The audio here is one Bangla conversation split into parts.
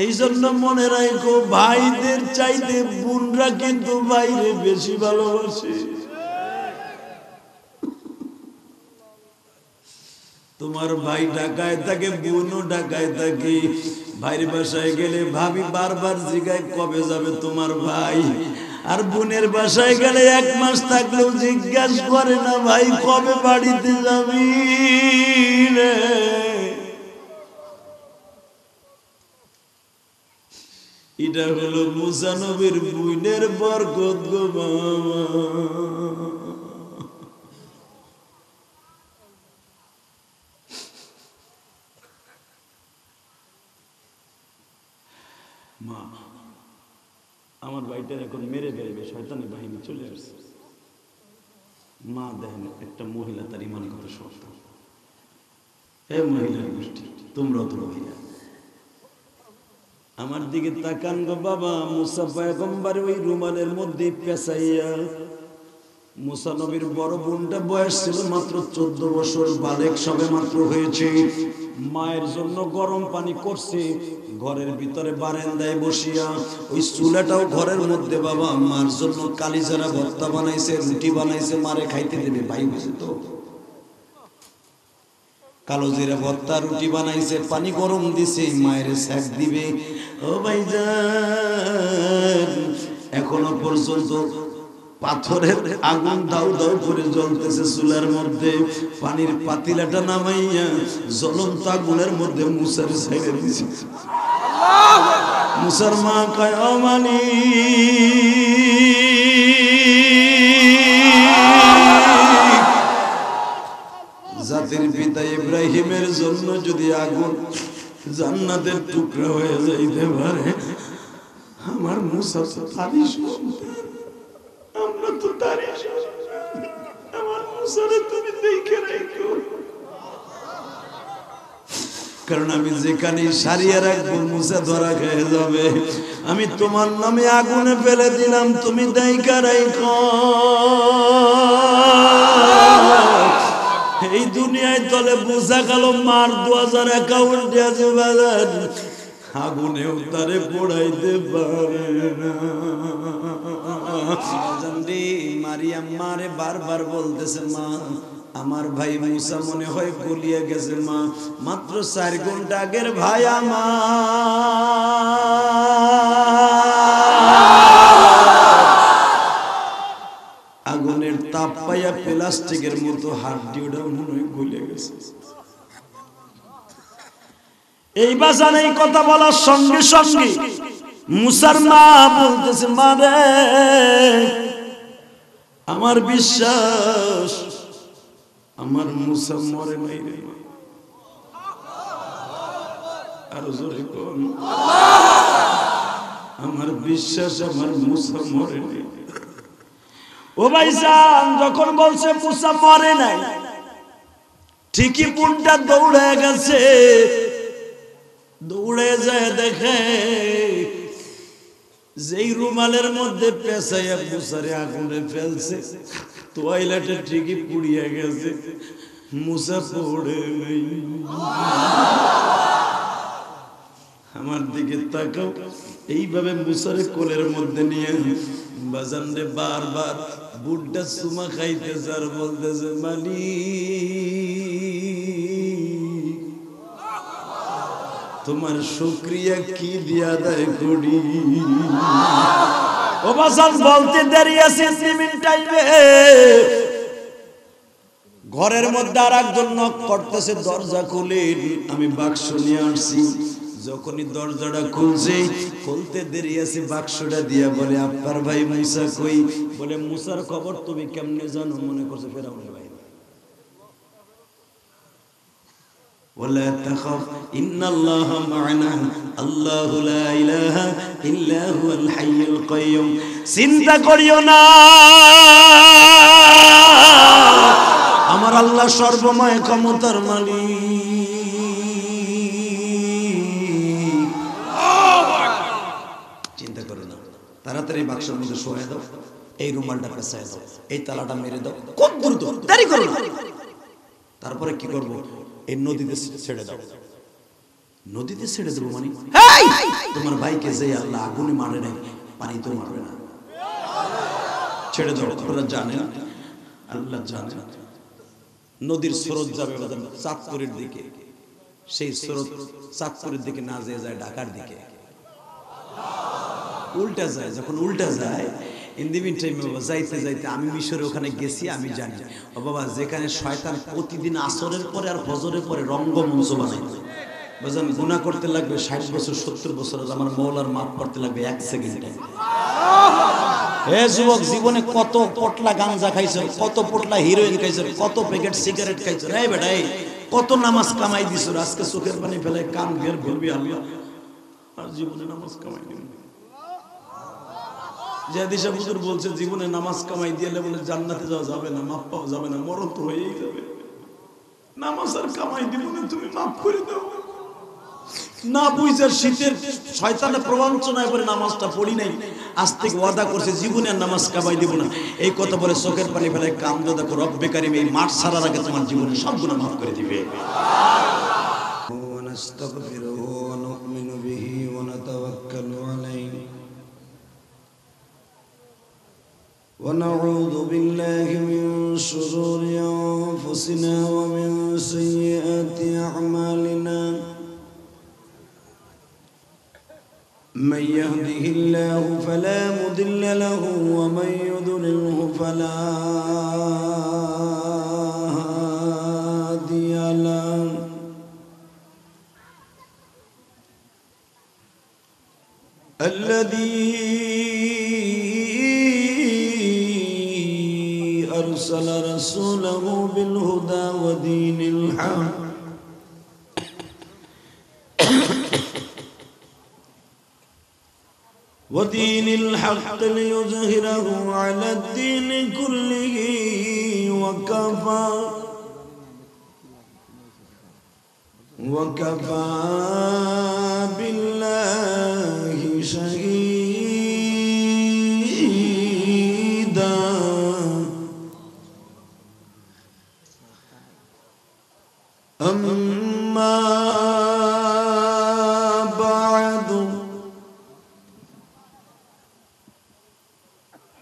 এই জন্য মনে রাখো, ভাইদের চাইতে বোনরা কিন্তু বাইরে বেশি ভালোবাসে। তোমার ভাই ঢাকায় থাকে, বোনও ঢাকায় থাকে। ভাইয়ের বাসায় গেলে ভাবি বারবার জিজ্ঞাসা কবে যাবে তোমার ভাই, আর বোনের বাসায় গেলে 1 মাস থাকলেও জিজ্ঞাসা করে না ভাই কবে বাড়িতে যাবি রে। এটা হলো মুসা নবীর বোনের বরকত গো বাবা। মা আমার ভাইটার এখন মেরে ফেলবে, শয়তানি বাহিনী চলে আসছে। মা দেখেন একটা মহিলা তার ইমান কত শক্ত। এই মহিলার গোষ্ঠী, তোমরাও তো মহিলা, আমার দিকে তাকান গো বাবা। মুসা পয়গম্বর ওই রুমালের মধ্যে পেঁচাইয়া, মুসা নবীর বড় বোনটা বয়স ছিল মাত্র 14 বছর, বালেক সবে মাত্র হয়েছে। মায়ের জন্য গরম পানি করছে ঘরের ভিতরে বারান্দায় বসিয়া। ওই চুলাটাও ঘরের মধ্যে বাবা, মার জন্য কালিজারা ভর্তা বানাইছে, রুটি বানাইছে, মারে খাইতে দেবে। ভাই বুঝে তো, কালো জিরা ভর্তা রুটি বানাইছে, পানি গরম দিছে, মায়ের সেক দিবে। ও ভাইজান, এখনো পর্যন্ত পাথরের আগুন দাউ দাউ করে জ্বলতেছে চুলার মধ্যে। পানির পাতিলাটা নামাইয়া জ্বলন্ত আগুনের মধ্যে মুসার ছাইড়া দিছে। মুসার মা কয়, ও মানি জাতির পিতা ইব্রাহিমের জন্য যদি আগুন জান্নাতের টুকরা হয়ে যাইতে পারে, আমার মুসা তো তারই সন্তান, আমরা তো তারই সন্তান। আমার মুসারে তুমি দেখে রাখো, কারণ আমি যেখানে সারিয়ে রাখবো মুসা ধরা খেয়ে যাবে। আমি তোমার নামে আগুনে ফেলে দিলাম, তুমি দেখে রাখো। এই দুনিয়ায় তলে বোঝা গেল মার 2000 অ্যাকাউন্টে আছে বাজার, আগুনেও তারে পোড়াইতে পারে না। মারিয়াম মারে বারবার বলতেছে, মা আমার ভাই মুসা মনে হয় গলিয়ে গেছে মা, মাত্র 4 ঘন্টা আগের ভাই আগুনের তাপ পাইয়া প্লাস্টিকের মতো হাড্ডিটা মনে হয় গলে গেছে। এই বাজান এই কথা বলার সঙ্গে সঙ্গে মুসার মা বলতেছে, মা রে আমার বিশ্বাস আমার মুসা মরে নাই রে। আরো জোরে কোন, আমার বিশ্বাস আমার মুসা মরে নাই। ও ভাইজান, যখন বলছে মুসা মরে নাই, ঠিকই বোনটা দৌড়ে গেছে। দৌড়ে যায় দেখে যেই রুমালের মধ্যে পেঁচাইয়া মুসারে আগুনে ফেলছে, টয়লেটে ঠিকই পুড়িয়ে গেছে, মুসা পড়ে নেই। আমার দিকে তাকাও, এইভাবে মুসারে কোলের মধ্যে নিয়ে বাজান রে বারবার বুড্ডা চুমা খাইতেছে আর বলতেছে, মানি তোমার শুকরিয়া কি দিয়া দেয় করি। ও বাজান বলতে দেরি আছে, ঘরের মধ্যে আর একজন নক করতেছে, দরজা খুলে। আমি বাক্স নিয়ে আসছি। যখনই দরজাটা খুলছে, খুলতে দেরি আছে, বাক্সটা দিয়া বলে, আপনার ভাই মুসা কই? বলে, মুসার খবর তুমি কেমনে জানো? মনে করছে ফেরাউনের ভাই। ওয়ালা তাখাফ ইন্নাল্লাহা মা'ানা আল্লাহু লা ইলাহা ইল্লা হুয়াল হাইয়ুল কাইয়ুম। চিন্তা করিও না, আমার আল্লাহ সর্বময় ক্ষমতার মালিক। চিন্তা করো না, তাড়াতাড়ি বাক্সের মধ্যে শোয়া দাও, এই রুমালটা পেঁচায় দাও, এই তালাটা মেরে দাও, খুব দ্রুত, দেরি করো না। তারপরে কি করবো? এই নদীতে ছেড়ে দাও। নদীতে ছেড়ে দেবো মানে তোমার ভাইকে যে আল্লাহ আগুনে মারে নাই পানি তো মারবে না, ছেড়ে দাও। আপনারা জানেন, আল্লাহ জানেন নদীর স্রোত যাবে চাঁদপুরের দিকে, সেই স্রোত চাঁদপুরের দিকে না যেয়ে যায় ঢাকার দিকে, উল্টা যায়। যখন উল্টা যায় ইন দি মিন টাইম যাইতে যাইতে আমি মিশরে ওখানে গেছি, আমি জানি ও বাবা যেখানে শয়তান প্রতিদিন আসরের পরে আর ফজরের পরে রঙ্গমঞ্চ বানাইতে বাজান গুনাহ করতে লাগবে 60 বছর 70 বছর, আমার মওলার মাফ করতে লাগবে 1 সেকেন্ডে। এ যুবক, জীবনে কত পটলা গাঞ্জা খাইছো, কত পটলা হিরোইন খাইছো, কত প্যাকেট সিগারেট খাইছো, এই বেটা এই কত নামাজ কামাই দিছো, আজকে চোখের পানি ফেলে কান বের বলবি আল্লাহ আর জীবনে নামাজ কামাই দিন। যে দিশা হুজুর বলছে জীবনে নামাজ কামাই দিলে বলে জান্নাতে যাওয়া যাবে না, মাপ পাওয়া যাবে না, মরণ তো হয়েই যাবে। নামাজ আর কামাই দিব না, তুমি মাফ করে দাও না। বুঝার শীতের শয়তানের প্রবঞ্চনায় পরে নামাজটা পড়ি নাই, আজ থেকে ওয়াদা করছে জীবনে আর নামাজ কামাই দিব না। এই কথা বলে চোখের পানি ফেলে কান্দো, দেখো রব্বে কারিম এই মাঠ ছাড়ার আগে তোমার জীবনে সব গুনাহ মাফ করে দিবে। ونستغفره ونؤمن به ونتوكل عليه ونعوذ بالله من شرور أنفسنا ومن سيئات أعمالنا من يهده الله فلا مضل له ومن يضلله فلا هادي له الذي أرسل رسوله بالهدى ودين الحق ليظهره على الدين كله وكفى بالله شهيدا أما بعد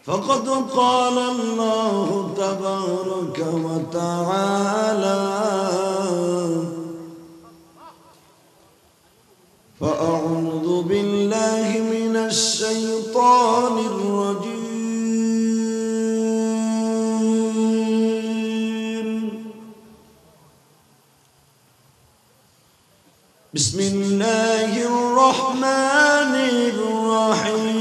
فقد قال الله تبارك وتعالى فأعوذ بالله من الشيطان الرجيم بسم الله الرحمن الرحيم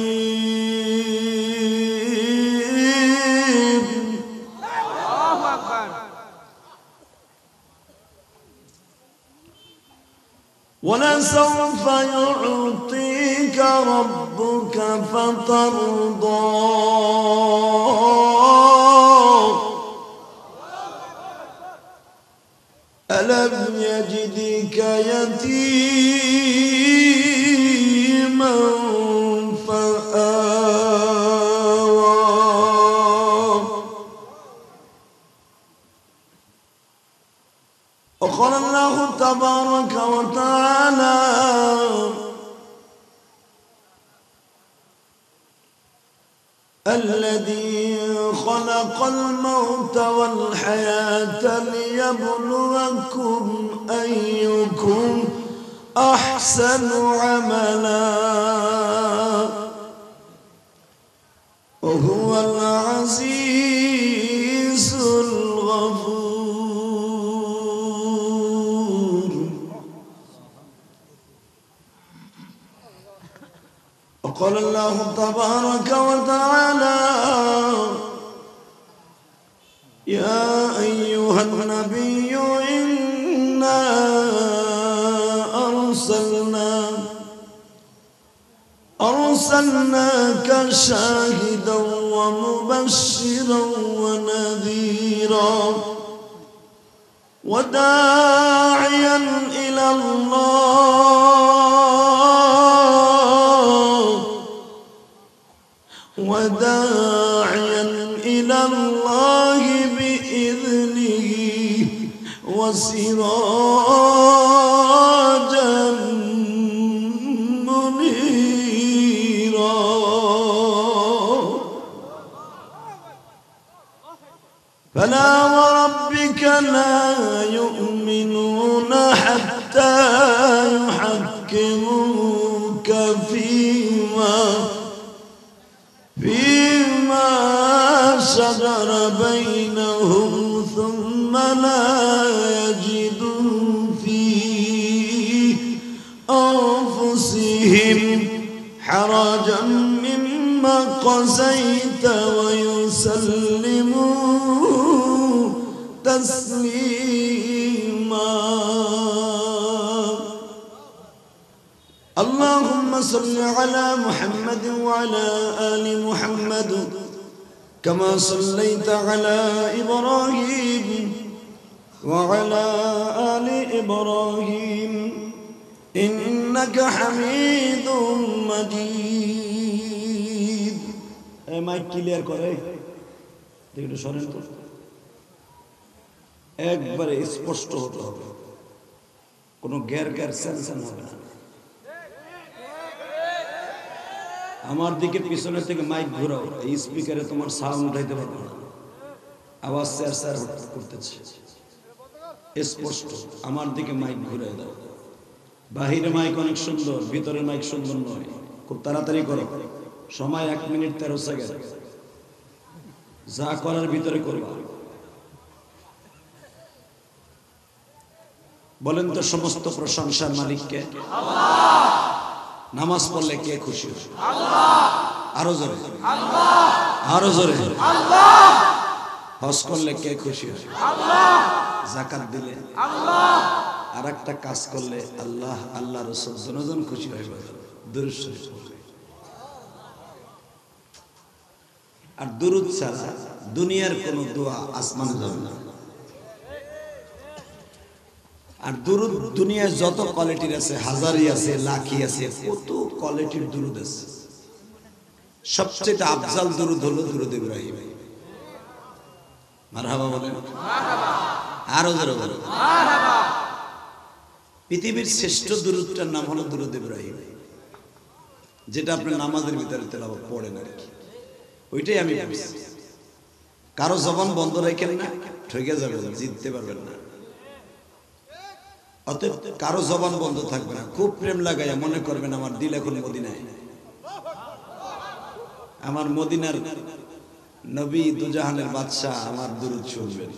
ولسوف يعطيك ربك فترضى ألم يجدك يتيما فآوى وقال الله تبارك وتعالى الذي خلق الموت والحياة ليبلوكم أيكم أحسن عملا وهو العزيز الغفور وقال الله تبارك وتعالى يا أيها النبي إنا أرسلناك شاهدا ومبشرا ونذيرا وداعيا إلى الله بإذنه وسراجا فلا وربك لا يؤمنون حتى يحكموك فيما شجر بينهم ثم لا يجدوا في أنفسهم حرجا مما قضيت ويسلموا تسليما. اللهم صل على محمد وعلى آل محمد كما صليت على إبراهيم وعلى آل إبراهيم إنك حميد مجيد. মাইক ক্লিয়ার করে দেখো শোনেন তো, একবারে স্পষ্ট হতে হবে, কোনো গ্যার গ্যার সেন্সন হবে না। আমার দিকে পিছনের থেকে মাইক ঘোরাও, এই স্পিকারে তোমার সাউন্ড উঠাইতে পারবে না, আওয়াজ স্যার করতেছে স্পষ্ট। আমার দিকে মাইক ঘুরাই দাও। বাহিরে মাইক অনেক সুন্দর, ভিতরের মাইক সুন্দর নয়। খুব তাড়াতাড়ি করো, সময় 1 মিনিট 13 সেকেন্ড। যা করার ভিতরে করবা। বলেন তো সমস্ত প্রশংসার মালিককে? আল্লাহ। নামাজ পড়লে কে খুশি হয়? আল্লাহ। আরো জোরে আল্লাহ, আরো জোরে আল্লাহ। হজ করলে কে খুশি হয়? আল্লাহ। যাকাত দিলে আল্লাহ। আর একটা কাজ করলে আল্লাহ, আল্লাহ রাসূল দুজন খুশি হয়। দুরূদ শরীফ পড়লে। আর দুরূদ ছাড়া দুনিয়ার কোনো দোয়া আসমানে যাবে না। আর দুরূদ দুনিয়ার যত কোয়ালিটির আছে, হাজারি আছে, লাখি আছে, কত কোয়ালিটির দুরূদ আছে। সবচেয়ে আফজাল দুরূদ হলো দুরূদ ইব্রাহিম। মারহাবা বলেন, মারহাবা। আরো জোরে বলেন, মারহাবা। পৃথিবীর শ্রেষ্ঠ দুরূদটার নাম হলো দুরূদ ইব্রাহিম, যেটা আপনি নামাজের ভিতরে তেলাওয়াত পড়েন আর কি। ওইটাই আমি বলছি। কারো জবান বন্ধ রাখেন না, ঠকে যাবেন, জিততে পারবেন না। অতএব কারো জবান বন্ধ থাকবে না। খুব প্রেম লাগাইয়া মনে করবেন আমার দিল এখন মদিনায়, আমার মদিনার নবী দুজাহানের বাদশা আমার দুরূদ শুনবেন।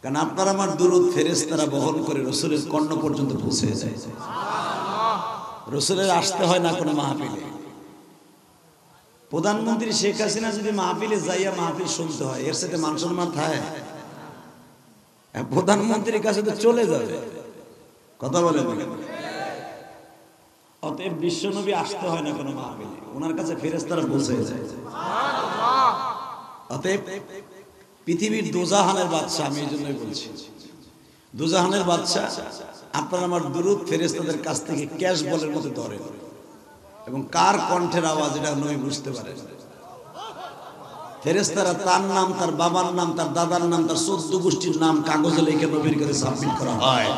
কারণ আপনার আমার দুরূদ ফেরেশতারা বহন করে রাসূলের কর্ণ পর্যন্ত পৌঁছে যায়। রাসূলের আসতে হয় না কোনো মাহফিলে। প্রধানমন্ত্রী শেখ হাসিনা যদি মাহফিলে যাইয়া মাহফিল শুনতে হয়, এর সাথে মান সম্মান থাকে? প্রধানমন্ত্রীর কাছে তো চলে যাবে। কথা বলেন। অতএব বিশ্বনবী আসতে হয় না কোনো মাহফিলে, ওনার কাছে ফেরেশতারা পৌঁছে যায়। অতএব পৃথিবীর দুজাহানের বাদশা, আমি এই জন্যই বলছি, দুজাহানের বাদশা আপনার আমার দুরূদ ফেরেশতাদের কাছ থেকে ক্যাশ বলের মতো ধরে, এবং কার কণ্ঠের আওয়াজ এটা নবী বুঝতে পারেন। ফেরেশতারা তার নাম, তার বাবার নাম, তার দাদার নাম, তার 14 গোষ্ঠীর নাম কাগজে লিখে নবীর কাছে সাবমিট করা হয়।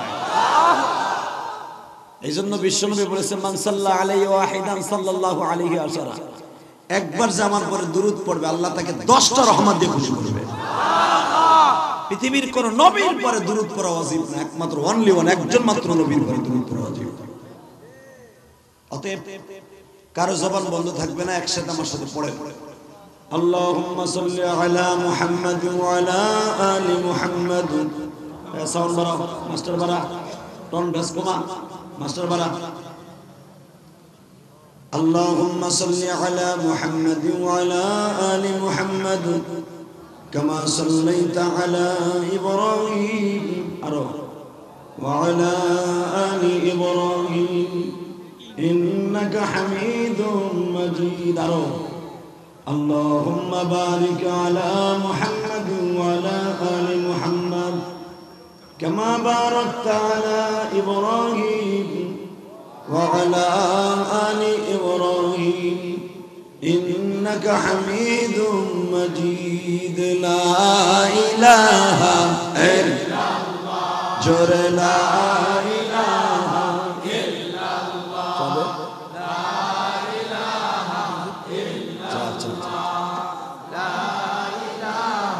এই জন্য বিশ্বনবী বলেছেন, মান সাল্লাল্লাহু আলাইহি ওয়াহিদান সাল্লাল্লাহু আলাইহি আশারা। একবার যে আমার পরে দুরূদ পড়বে, আল্লাহ তাকে 10টা রহমত দিয়ে খুশি করবে। পৃথিবীর কোন নবীর পরে দুরূদ পড়া ওয়াজিব না, একমাত্র অনলি ওয়ান, একজন মাত্র নবীর পরে দুরূদ পড়া ওয়াজিব। অতএব কারো জবান বন্ধ থাকবে না, একসাথে আমার সাথে পড়ে। আল্লাহুম্মা সাল্লি আলা মুহাম্মাদ ওয়া আলা আলি মুহাম্মাদ। সাউন্ড বাড়াও মাস্টার, বাড়া টোন বেস কমা মাস্টার, বাড়া। আল্লাহুম্মা সাল্লি আলা মুহাম্মাদ ওয়া আলা আলি মুহাম্মাদ কামা সাল্লাইতা আলা ইব্রাহিম আরো ওয়া আলা আলি ইব্রাহিম ইন্নাকা হামিদুম মাজিদ আরো। اللهم بارك على محمد وعلى آل محمد كما باركت على إبراهيم وعلى آل إبراهيم إنك حميد مجيد. لا إله إلا الله جر لا إله إلا الله لا إله إلا الله لا إله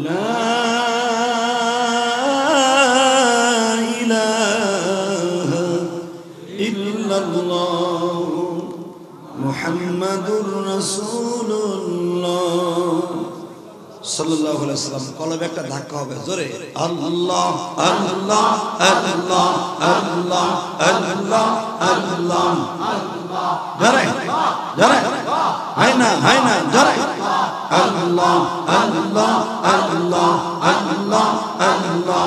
লা ইলাহা ইল্লাল্লাহ মুহাম্মাদুর রাসূলুল্লাহ সাল্লাল্লাহু আলাইহি ওয়াসাল্লাম। কলবে একটা ধাক্কা হবে জোরে, আল্লাহ আল্লাহ আল্লাহ আল্লাহ আল্লাহ আল্লাহ জোরে জোরে, হয় না জোরে, আল্লাহ আল্লাহ আল্লাহ আল্লাহ আল্লাহ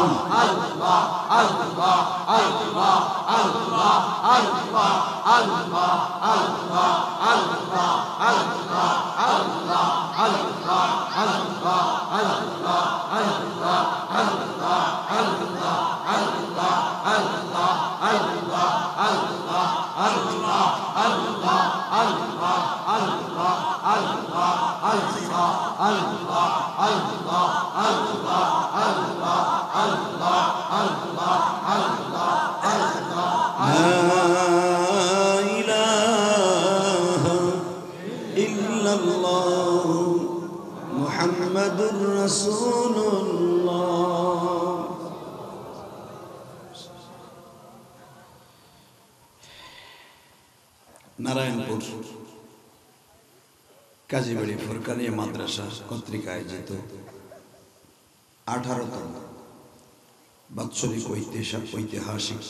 মুহাম্মাদুর রাসূলুল্লাহ। নারায়ণপুর কাজীবাড়ি ফুরকানিয়া মাদ্রাসা কর্তৃক আয়োজিত 18তম বাৎসরিক ঐতিহাসিক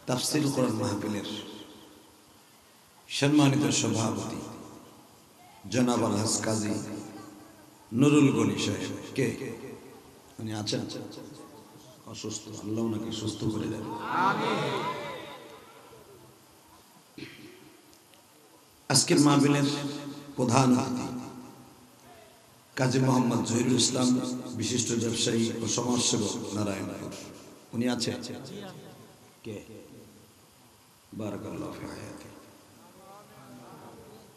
তাফসীর কোরআন মাহফিলের সম্মানিত সভাপতি জনাব আলহাজ কাজী নুরুল গনি সাহেব, কে উনি আছেন? অসুস্থ, আল্লাহ ওনাকে সুস্থ করে দেন। আজকের মাহফিলের প্রধান অতিথি কাজী মোহাম্মদ জহিরুল ইসলাম, বিশিষ্ট ব্যবসায়ী ও সমাজসেবক, নারায়ণপুর, উনি আছেন? কে? বারাকাল্লাহু ফি হায়াতি।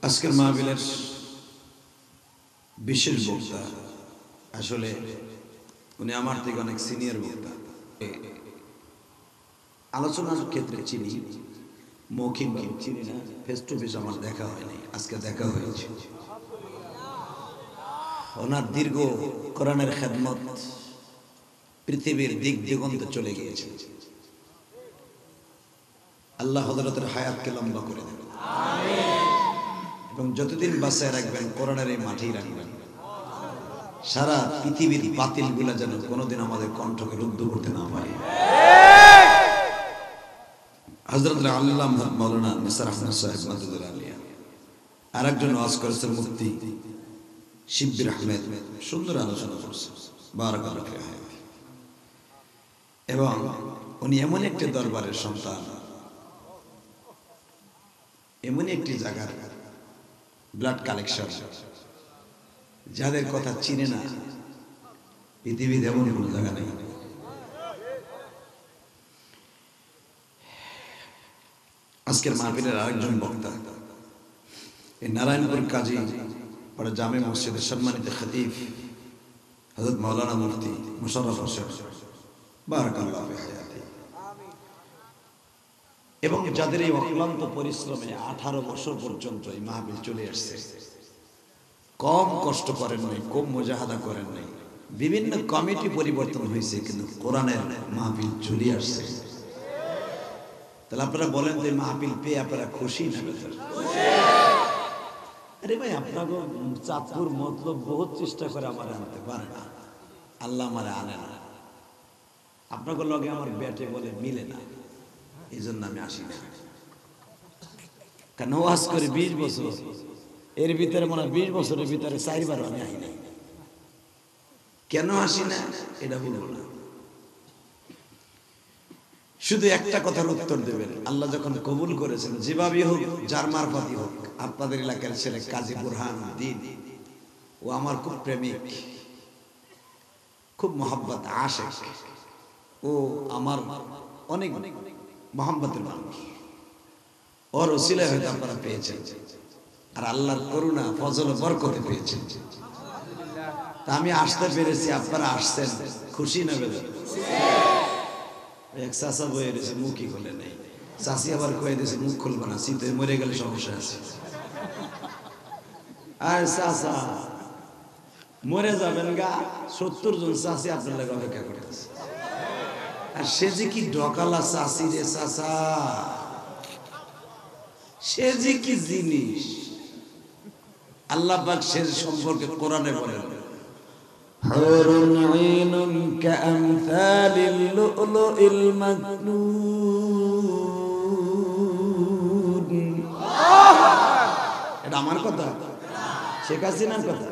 আজকের মাহফিলের বিশেষ বক্তা, আসলে উনি আমার থেকে অনেক সিনিয়র বক্তা। আলোচনার ক্ষেত্রে চিনি, মৌখিকভাবে চিনি না, ফেস টু ফেস আমার দেখা হয়নি, আজকে দেখা হয়েছে। ওনার দীর্ঘ কোরআনের খেদমত পৃথিবীর দিক দিগন্তে চলে গিয়েছে। আল্লাহ হযরতের হায়াতকে লম্বা করে দেন এবং যতদিন বাঁচায় রাখবেন কোরআনের এই মাঠেই রাখবেন। সারা পৃথিবীর বাতিলগুলা যেন কোনোদিন আমাদের কণ্ঠকে রুদ্ধ করতে না পারে। হযরত আল্লামা মাওলানা নিসার আহমদ সাহেব মাদুদুল আলিয়া, আর একজন ওয়াজ করেছেন মুফতি শিব্বির আহমেদ, সুন্দর আলোচনা করছেন, বারাকাল্লাহু ফি হায়াতি। এবং উনি এমন একটি দরবারের সন্তান, এমন একটি জায়গার ব্লাড কালেকশন, যাদের কথা চিনে না পৃথিবীতে এমন কোনো জায়গা নেই। আজকের মাহফিলের আরেকজন বক্তা এই নারায়ণপুর কাজী পাড়া জামে মসজিদের সম্মানিত খতিব হযরত মাওলানা মুফতি মুশাররফ হোসেন, বারাকাল্লাহু ফি হায়াতি। এবং যাদের এই অক্লান্ত পরিশ্রমে 18 বছর পর্যন্ত এই মাহফিল চলে আসছে, কম কষ্ট করেন নাই, কম মুজাহাদা করেন নাই। বিভিন্ন কমিটি পরিবর্তন হয়েছে, কিন্তু কোরআনের মাহফিল চলে আসছে। তাহলে আপনারা বলেন যে মাহফিল পেয়ে আপনারা খুশি না? আরে ভাই, আপনাকে চাঁদপুর মতলব বহুত চেষ্টা করে আমার আনতে পারে না, আল্লাহ আমারে আনে না। আপনাকে লগে আমার ব্যাটে বলে মিলে না, এই জন্য আমি আসি না। কারণ ওয়াজ করে 20 বছর, এর ভিতরে মনে হয় 20 বছরের ভিতরে 4 বার আমি আসি না। কেন আসি না এটা বলবো না, শুধু একটা কথার উত্তর দেবেন। আল্লাহ যখন কবুল করেছেন, যেভাবেই হোক, যার মারফতই হোক, আপনাদের এলাকার ছেলে কাজী বুরহানুদ্দিন, ও আমার খুব প্রেমিক, খুব মহব্বত আশিক, ও আমার অনেক মহব্বতের মানুষ। ওর ওসিলায় হয়তো আপনারা পেয়েছেন, আর আল্লাহর করুণা ফজল বরকতে পেয়েছেন। তা আমি আসতে পেরেছি, আপনারা আসছেন, খুশি না বেদনা? এক চাচা বয়ে রয়েছে, মুখই খুলে নেই। চাষি আবার কয়ে দিয়েছে মুখ খুলবে না, শীতে মরে গেলে সমস্যা আছে। আর চাচা মরে যাবেন গা 70 জন চাষি আপনার লাগে অপেক্ষা করতেছে আর সে যে কি ডকালা চাষি রে চাচা সে যে কি জিনিস আল্লাহ পাক সে সম্পর্কে কোরআনে বলেন হুরুন আইনুন কাআমসালিল লুলুইল মাকনুন এটা আমার কথা শেখ হাসিনার কথা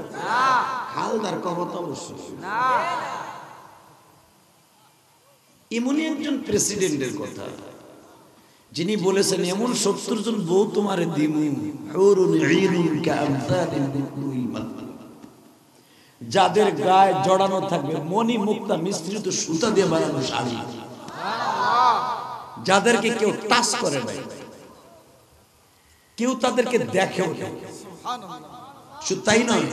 হালদার কথা অবশ্যই না এমনই একজন প্রেসিডেন্টের কথা যিনি বলেছেন এমন 70 জন বউ তোমারে দিমু হুরুন আইনুন কাআমসালিল লুলুইল মাকনুন যাদের গায়ে জড়ানো থাকবে মণি মুক্তা মিশ্রিত সুতা দিয়ে বানানো শাড়ি যাদেরকে কেউ টাচ করে না কেউ তাদেরকে দেখেও না শুধু তাই নয়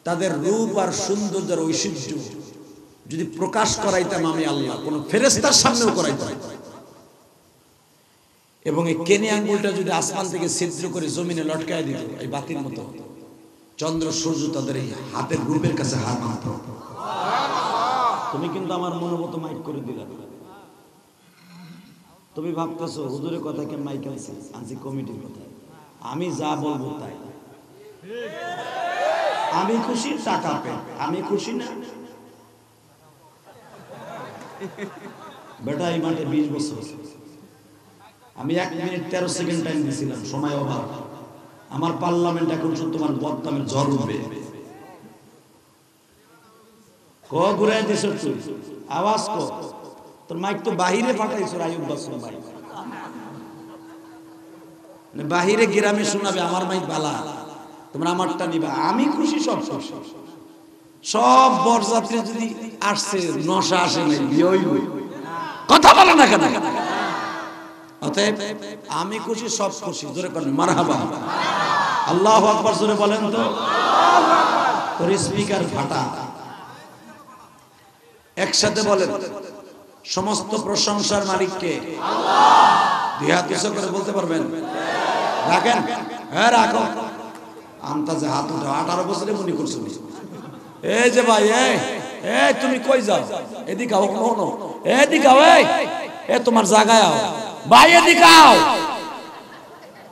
তাদের রূপ আর সৌন্দর্যের ঐশ্বর্য যদি প্রকাশ করাইতাম আমি আল্লাহ কোন ফেরেশতার সামনেও করাইতাম এবং এই কেনে আঙ্গুলটা যদি আসমান থেকে ছিদ্র করে জমিনে লটকায় দিত এই বাতির মতো চন্দ্র সূর্য তাদের এই হাতের রূপের কাছে হার মানত তুমি কিন্তু আমার মনোমত মাইক করে দিলে তুমি ভাবতেছো হুজুরের কথা কেন মাইক আনছি আনছি কমিটির কথা আমি যা বলবো তাই আমি খুশি টাকা পে আমি খুশি না বেটা এই মাঠে 20 বছর আমি 1 মিনিট 13 সেকেন্ড টাইম দিয়েছিলাম সময় অভাব আমার পার্লামেন্ট এখন শুধু তোমার বদনামের ঝড় উঠবে ক ঘুরাই দিছ তুই আওয়াজ ক তোর মাইক তো বাহিরে পাঠাইছ আয়ুব বাসন ভাই বাহিরে গ্রামে শোনাবে আমার মাইক বালা তোমরা আমারটা নিবা আমি খুশি সব খুশি সব বরযাত্রী যদি আসছে নশা আসে নাই বিয়ে কথা বলে না কেন অতএব আমি খুশি সব খুশি জোরে করেন মারহাবা আল্লাহু আকবার জোরে বলেন তো তোর স্পিকার ফাটা একসাথে বলেন সমস্ত প্রশংসার মালিক কে আল্লাহ দুই হাত উঁচু করে বলতে পারবেন রাখেন হ্যাঁ রাখো আন্তাজে হাত উঠাও 18 বছরে মনে করছো এই যে ভাই এই তুমি কই যাও এদিকে আও কোনো এদিকে আও এ তোমার জায়গায় আও ভাই এদিকে আও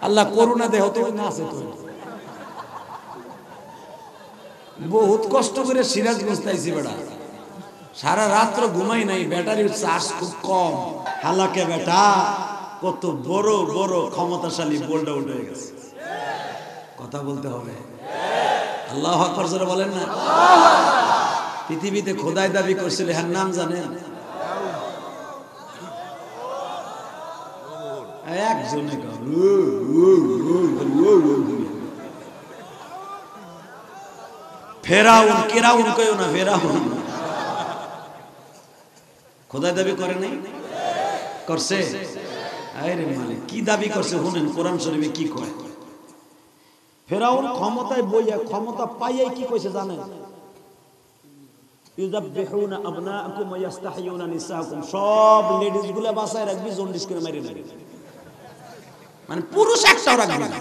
আল্লাহ করুণা দেহ তো না আছে তো বহুত কষ্ট করে সিরাজগঞ্জ তাইছি বেটা সারা রাত ঘুমাই নাই ব্যাটারির চার্জ খুব কম হালাকে বেটা কত বড় বড় ক্ষমতাশালী বোল্ড আউট হয়ে গেছে কথা বলতে হবে আল্লাহু আকবার জোরে বলেন না পৃথিবীতে খোদাই দাবি করছিল এর নাম জানেন একজনে ফেরাউন কেরাউন কইও না ফেরাউন খোদাই দাবি করে নাই করছে আরে মালিক কি দাবি করছে শুনেন কোরআন শরীফে কি কয় ফেরাউন ক্ষমতায় বইয়া ক্ষমতা পাইয়াই কি কইছে জানেন ইউযাববিহুনা আবনাআকুম ওয়া ইস্তাহয়ুনা নিসাআকুম সব লেডিস গুলা বাসায় রাখবি জন্ডিস করে মারি না মানে পুরুষ একটাও রাখবি না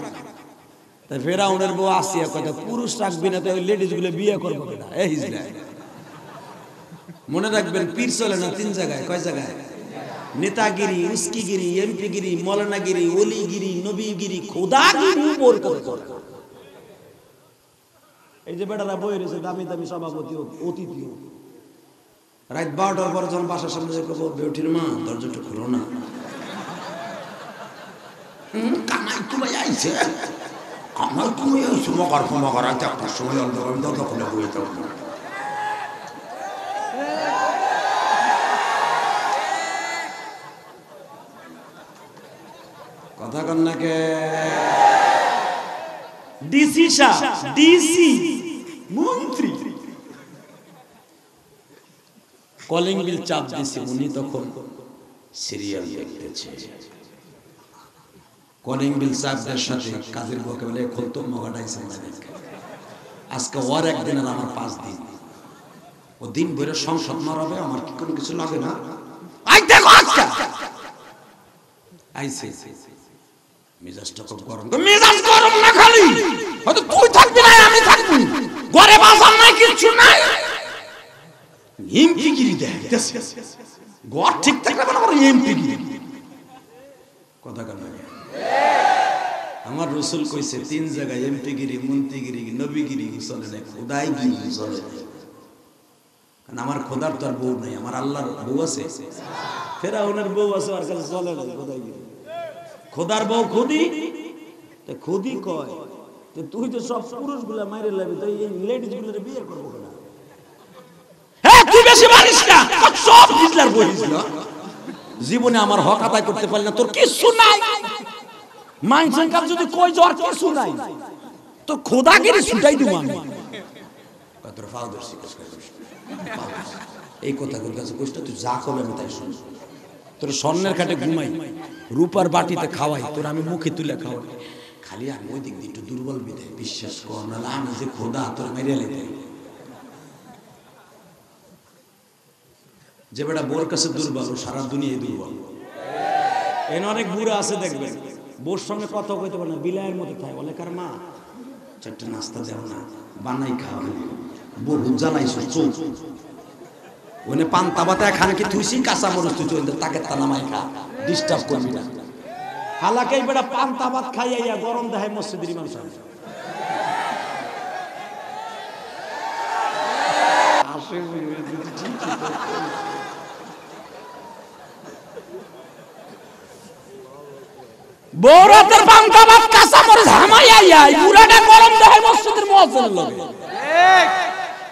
তাই ফেরাউনের বউ আসিয়া কথা পুরুষ রাখবি না তো ওই লেডিস গুলো বিয়ে করবো কিনা এই হিজলা মনে রাখবেন পীর চলে না 3 জায়গায় কয় জায়গায় নেতাগিরি উস্কিগিরি এমপিগিরি মৌলানাগিরি ওলিগিরি নবীগিরি খোদাগিরি উপর করে এই যে বেটারা বই রয়েছে দামি দামি সভাপতি অতিথি রাত 12টার পর যখন বাসার সামনে যে বেউটির মা দরজাটা খুলো না কামাই তুমি আইছে আমার তুমি মকর আছে একটা সময় দরজা খুলে বই তো কথা কন না কে ডিসি ডিসি মন্ত্রী কলিং বিল চাপ দিছে উনি তখন সিরিয়াল দেখতেছে কলিং বিল চাপদের সাথে কাজের বউকে বলে খুলতো মগাটাইছে আজকে ওর একদিন আর আমার 5 দিন ও দিন ভরে সংসদ মারাবে আমার কি কোনো কিছু লাগে না আই দেখো আজকে আইছে মেজাজটা খুব গরম মেজাজ গরম না খালি হয়তো তুই থাকবি না আমি থাকবি ঘরে বাজার নাই কি কিছু নাই এমপি গিরি দেয় ঘর ঠিক থাকলে এমপি গিরি কথা কেন আমার রসুল কইছে 3 জায়গায় এমপি গিরি মন্ত্রীগিরি নবীগিরি চলে না খোদাই গিরি চলে কারণ আমার খোদার তো আর বউ নাই আমার আল্লাহর বউ আছে ফেরাউনের বউ আছে আর কাছে চলে না খোদাই গিরি খোদার বউ খুদি তো খুদি কয় যে তুই তো সব পুরুষগুলা মাইরে লাবি তো এই লেডিজ গুলোরে বিয়ে করবো না হ্যাঁ তুই বেশি মারিস না সব হিটলার বই হিটলার জীবনে আমার হক আদায় করতে পারলি না তোর কিছু নাই মাইনসেন কাপ যদি কই জ্বর কিছু নাই তোর খোদাগিরি ছুটাই দিব আমি তোর ফাউদার শিখাস এই কথাগুলোর কাছে কইছ তুই যা করবে আমি তাই শুন তোর স্বর্ণের খাটে ঘুমাই রূপার বাটিতে খাওয়াই তোর আমি মুখে তুলে খাওয়াই খালি আমি ওই দিক দিয়ে একটু দুর্বল বিদে বিশ্বাস কর না আমি যে খোদা তোর মেরে লেতে যে বেটা বোর কাছে দুর্বল সারা দুনিয়ায় দুর্বল এন অনেক বুড়া আছে দেখবেন বোর সঙ্গে কথা কইতে পারে না বিলায়ের মতো থাকে বলে কার মা চারটে নাস্তা দেও না বানাই খাওয়া বহু জ্বালাইছো চোখ ওনে পান্তা বাতা খান কি তুইছি কাঁচা মরচ তুই চলতে তাকে তানামাই খা ডিস্টার্ব করবি না হালাকেই বেটা পান্তা ভাত খাইয়া গরম দেখায় মসজিদের ইমাম সাহেব বৌরাতের পান্তা ভাত কাঁচা মরচ হামাইয়া পুরাটা গরম দেখায় মসজিদের মুয়াজ্জিনের লগে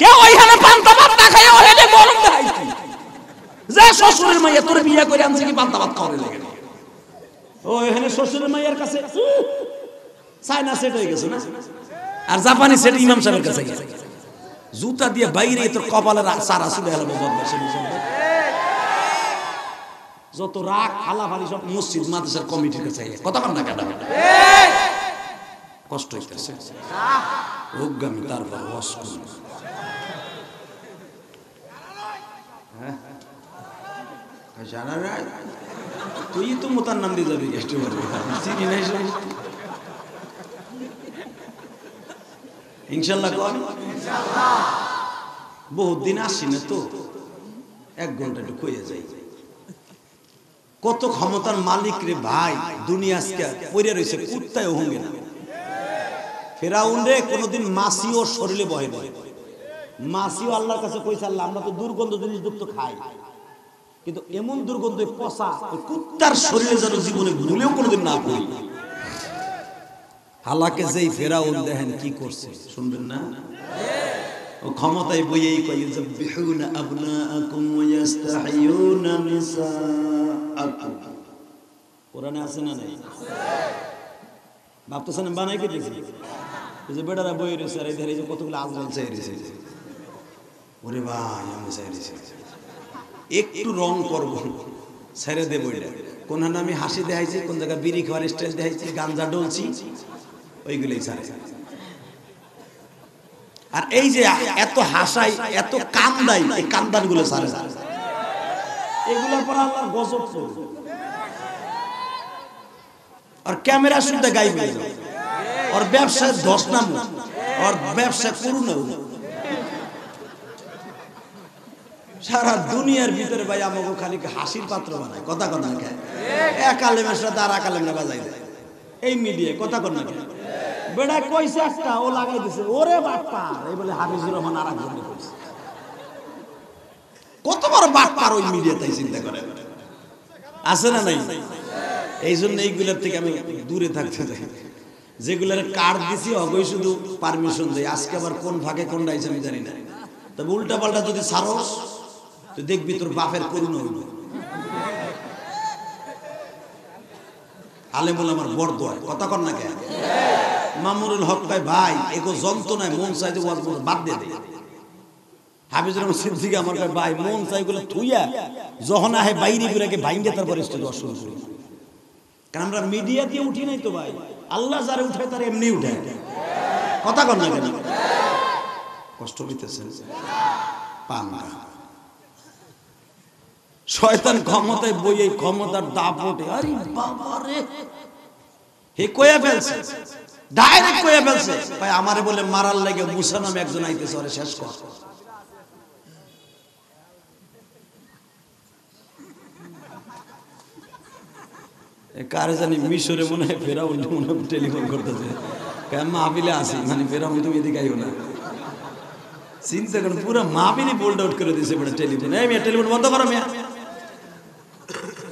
কেউ ওইখানে পান্তা ভাত না খাইয়া ওইখানে গরম দেখাইছি যে শ্বশুরের মাইয়া তোর বিয়ে করে আনছে কি পান্তা ভাত খাওয়ারে লাগে ও এখানে শ্বশুরের মাইয়ার কাছে চায়না সেট হয়ে গেছে না আর জাপানি সেট ইমাম সাহেবের কাছে গেছে জুতা দিয়ে বাইরে তোর কপালের সারা চুলে গেল যত রাগ হালাফালি সব মসজিদ মাদ্রাসার কমিটির কাছে কথা কন না কেন কষ্ট হইতেছে অজ্ঞামী তারপর জানা না তুই তো মোতার নাম দিয়ে যাবি ইনশাল্লাহ বহুত দিন আসি না তো 1 ঘন্টা একটু কইয়া যাই কত ক্ষমতার মালিক রে ভাই দুনিয়া আজকে পড়ে রয়েছে কুত্তায় হঙ্গে না ফেরাউন রে কোনোদিন মাছিও শরীরে বহে না মাছিও আল্লাহর কাছে কইছে আল্লাহ আমরা তো দুর্গন্ধ জিনিস যুক্ত খাই কিন্তু এমন দুর্গন্ধ পচা কুত্তার শরীরে যেন জীবনে ভুলেও কোনোদিন না পড়ি হালাকে যেই ফেরাউন দেখেন কি করছে শুনবেন না ও ক্ষমতায় বইয়েই কয় যাবিহুনা আবনাআকুম ওয়া ইস্তাহিয়ুনা নিসাআকুম কোরআনে আছে না নাই ভাবতেছেন বানাই কে দিয়েছে যে বেটারা বই রয়েছে আর এই যে কতগুলো আজরাইল চাই রয়েছে ওরে ভাই আমি চাই রয়েছে একটু রং করবো ছেড়ে দেবো এটা কোন আমি হাসি দেখাইছি কোন জায়গায় বিড়ি খাওয়ার স্টাইল দেখাইছি গাঞ্জা ডলছি ওইগুলোই ছাড়ে আর এই যে এত হাসাই এত কান্দাই এই কান্দান গুলো ছাড়ে এগুলোর পর আল্লাহর গজব চলছে আর ক্যামেরা শুনতে গাইবে আর ব্যবসায় ধস নাম আর ব্যবসা করুন সারা দুনিয়ার ভিতরে ভাই আমাকে খালি হাসির পাত্র বানায় কথা কন না কেন এক আলেমের সাথে আর এক আলেমরা বাজাই দেয় এই মিডিয়া কথা কন না কেন বেড়া কইছে একটা ও লাগাই দিছে ওরে বাপ্পা এই বলে হাফিজুর রহমান আর একজন কইছে কত বড় বাপ্পার ওই মিডিয়াতেই চিন্তা করে আছে না নাই এই জন্য এইগুলোর থেকে আমি দূরে থাকতে চাই যেগুলোর কার্ড দিছি অগই শুধু পারমিশন দেয় আজকে আবার কোন ভাগে কোনটা আইছে আমি জানি না তবে উল্টা পাল্টা যদি সারস তো দেখবি তোর বাপের করুণ হইল আলেমুল আমার বড় দোয়া কথা কর না কেন মামুনুল হক ভাই এগো যন্ত্রণায় মন চাইতে বাদ দিয়ে দেয় হাফিজুর রহমান সিদ্দিকী আমার ভাই মন চাইগুলো থুইয়া যখন আহে বাইরে গুলাকে ভাইঙ্গে তারপরে স্টেজ শুরু করি কারণ আমরা মিডিয়া দিয়ে উঠি নাই তো ভাই আল্লাহ যারে উঠায় তার এমনি উঠায় কথা কর না কেন কষ্ট হইতেছেন পান না শয়তান ক্ষমতায় বইয়ে ক্ষমতার দাপটে আরে বাবা রে হে কইয়া ফেলছে ডাইরেক্ট কইয়া ফেলছে, ভাই আমারে বলে মারার লাগে মুসা নামে একজন আইতেছে, ওরে শেষ কর। কারে জানি মিশরে মনে হয় ফেরাউন মনে হয় টেলিফোন করতেছে, মাহফিলে আসি, মানে ফেরাউন তুমি এদিকে আইও না। চিন্তা করেন, পুরো মাহফিলই বোল্ড আউট করে দিয়েছে বড় টেলিফোন। এই মিয়া টেলিফোন বন্ধ করো মিয়া।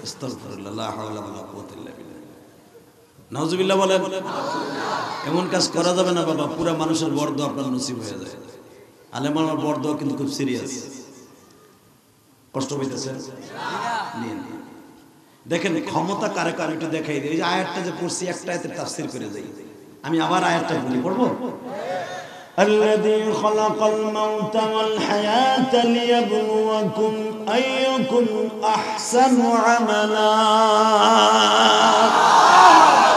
আস্তাগফিরুল্লাহ, লা হাওলা ওয়ালা কুওয়াতা ইল্লা বিল্লাহ। নাউজুবিল্লাহ বলেন। এমন কাজ করা যাবে না বাবা, পুরা মানুষের বরদোয়া আপনার নসিব হয়ে যায়। আলেম আমার বরদোয়া কিন্তু খুব সিরিয়াস। কষ্ট পাইতেছেন? দেখেন ক্ষমতা কারে কারে একটু দেখাই দিই। এই যে আয়াতটা যে পড়ছি, একটা আয়াতের তাফসীর করে যাই। আমি আবার আয়াতটা বলি, পড়বো। الذي خلق الموت والحياة ليبلوكم أيكم أحسن عملا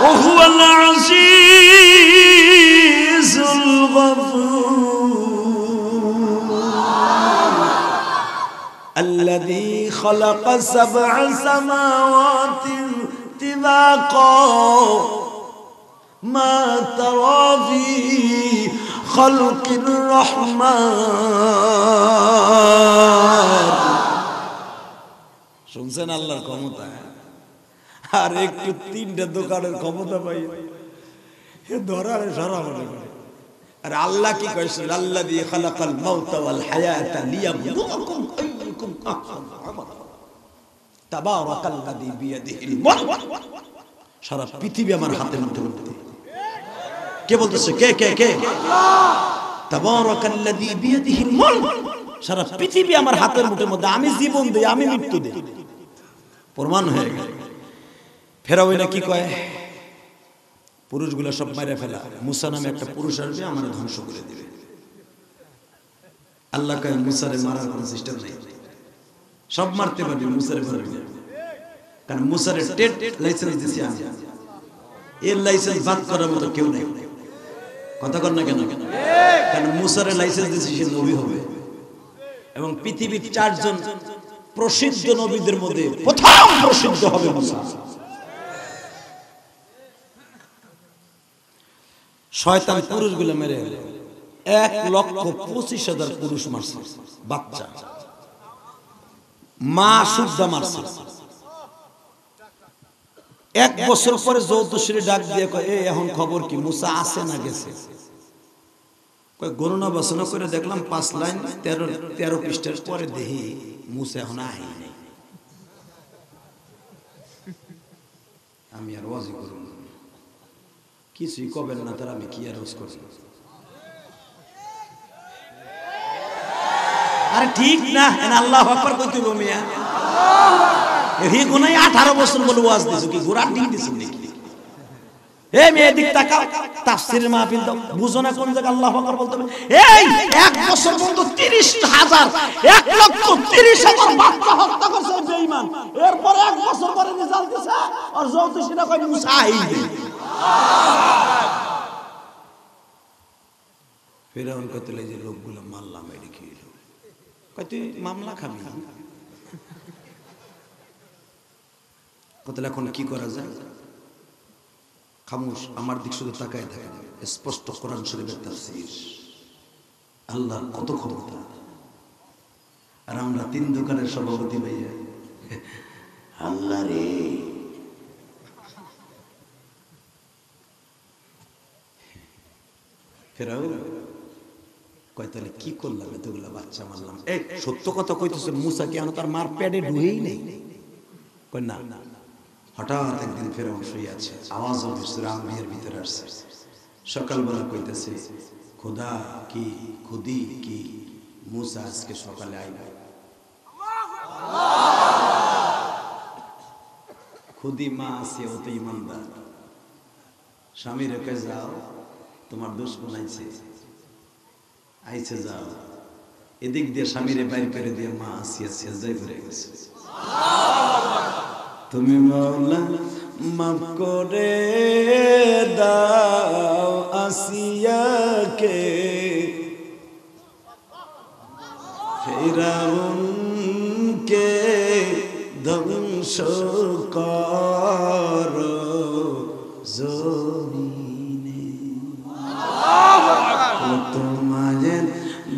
وهو العزيز الغفور الذي خلق 7 سماوات طباقا ما ترى في خلق الرحمن। শুনছেন আল্লাহর ক্ষমতা? আর একটু 3টা দোকানের ক্ষমতা পাই এ ধরার সারা মনে করে। আর আল্লাহ কি কইছে? আল্লাযী খালাকাল মাউতা ওয়াল হায়াতা লিয়াবলুয়াকুম আইয়ুকুম আহসানু আমালা তাবারাকাল্লাযী বিয়াদিহিল মুলক। সারা পৃথিবী আমার হাতের মধ্যে। কে বলতেছে? কে কে কে? তাবারাকাল্লাযী বিয়াদিহিল মুলক। সারা পৃথিবী আমার হাতের মুঠের মধ্যে। আমি জীবন দেই, আমি মৃত্যু দেই। প্রমাণ হয়ে গেল। ফেরাউন কি কয়? পুরুষগুলো সব মাইরা ফেলা, মুসা নামে একটা পুরুষ আসবে আমার ধ্বংস করে দিবে। আল্লাহ কয় মুসারে মারার কোনো সিস্টেম নেই, সব মারতে পারবি, মুসারে মারবি না। কারণ মুসারে টেট লাইসেন্স দিছি আমি, এর লাইসেন্স বাদ করার মতো কেউ নেই। কথা কর না কেন? কারণ মুসারে লাইসেন্স দিছি, সে নবী হবে। এবং পৃথিবীর 4 জন প্রসিদ্ধ নবীদের মধ্যে প্রথম প্রসিদ্ধ হবে মুসা। শয়তান পুরুষগুলো মেরে 1,25,000 পুরুষ মারছে, বাচ্চা মা সুদ্ধা মারছে। 1 বছর পরে যৌতুষীরে ডাক দিয়ে কয়, এই এখন খবর কি, মুসা আছে না গেছে? কয় গণনা বাসনা করে দেখলাম 5 লাইন 13 পৃষ্ঠার পরে দেখি মুসা এখন আই নাই। আমি আর ওয়াজি করব না, কিছুই কবেন না, তার আমি কি আর রোজ করব? আরে ঠিক না, আল্লাহু আকবার কইতে হবে মিয়া। এই গুনাই 18 বছর বলে ওয়াজ দিছো, কি গোরা ঠিক দিছো নাকি? এই মেয়ে দিক তাকাও, তাফসীরের মাহফিল দাও, বুঝো না কোন জায়গা আল্লাহু আকবার বলতে হবে? এই 1 বছর পর্যন্ত 30,000 1,30,000 বাচ্চা হত্যা করছে বেঈমান। এরপর 1 বছর পরে রেজাল্ট দিছে আর জ্যোতিষীরা কয় মুসা আইবে। ফেরাউন কইতে লাগে যে লোকগুলো মারলাম, এটা কি হলো? কয় তুই মামলা খাবি? কত এখন কি করা যায়? খামোশ, আমার দিক শুধু তাকায় থাকে। স্পষ্ট কোরআন শরীফের তাফসীর। আল্লাহ কত ক্ষমতা। আর আমরা 3 দোকানের সভাপতি ভাইয়া, আল্লাহ রে। ফেরাউন কয় তাহলে কি করলাম, এতগুলা বাচ্চা মারলাম? এই সত্য কথা কইতেছে, মুসা কি তার মার পেটে ঢুকেই নেই? কয় না। হঠাৎ একদিন ফেরাউন শুয়ে আছে, আওয়াজ সূরা আম্বিয়ার ভিতরে আসছে। সকালবেলা কইতেছে, খোদা কি খুদি কি মুসা আজকে সকালে আইবে। খুদি মা আছে, ও তো ইমানদার। স্বামী রেখে যাও, তোমার দুশমন আইছে যাও। এদিক দিয়ে স্বামীরে বাইর করে দিয়ে মা আসিয়া সেজদায় পড়ে গেছে। তুমি মাওলা মাফ করে দাও আসিয়াকে, ফেরাউনকে ধ্বংস করো জমিনে।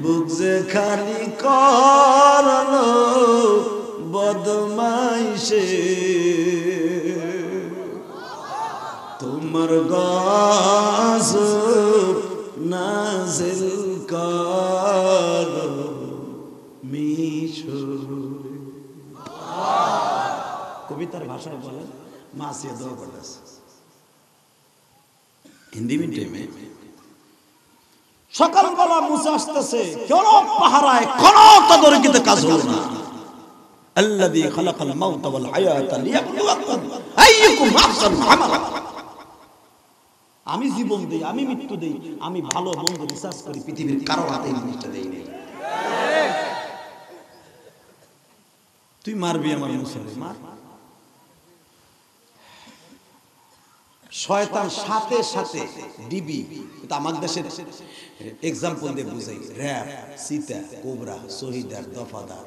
বুক যে খালি করলো বদমাইশে তোমার গজব নাজিল করো মিশরে। কবিতার ভাষায় বলেন মাসিয়া দোয়া করতেছে হিন্দি মিডিয়ামে। সকালবেলা মুসা আসতেছে, কোন পাহারায় কোন তদারকিতে কাজ হলো না। আল্লাযী খালাকাল মাউতা ওয়াল হায়াতা লিয়াবলুয়াকুম আইয়ুকুম আহসানু আমালা। আমি জীবন দেই, আমি মৃত্যু দেই, আমি ভালো মন্দ রিসার্চ করি, পৃথিবীর কারো হাতে জিনিসটা দেই না। তুই মারবি আমার মুসারে, মার। শয়তান সাথে সাথে ডিবি, এটা আমার দেশের এক্সাম্পল দিয়ে বুঝাই, র‍্যাব, সীতা, কোবরা, শহীদার, দফাদার,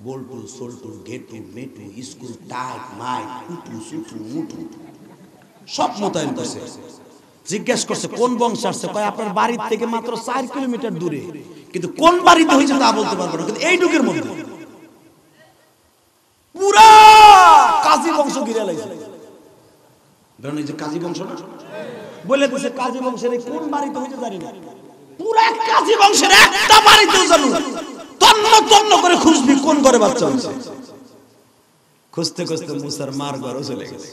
বল্টু, সোল্টু, ঘেটু, মেটু, স্কুল, টাইট, মাইট, উটু, সুটু, মুটু সব মোতায়েন করছে। জিজ্ঞেস করছে কোন বংশ আসছে, কয় আপনার বাড়ির থেকে মাত্র 4 কিলোমিটার দূরে, কিন্তু কোন বাড়িতে হয়েছে তা বলতে পারবো না, কিন্তু এই ডুকের মধ্যে পুরা কাজী বংশ ঘিরে লাগছে। ধরেন এই যে কাজী বংশ না বলে দিছে, কাজী বংশের কোন বাড়িতে হয়েছে জানি না, পুরা কাজী বংশের একটা বাড়িতেও জানো তন্ন তন্ন করে খুঁজবি কোন ঘরে বাচ্চা হয়েছে। খুঁজতে খুঁজতে মুসার মার ঘরও চলে গেছে।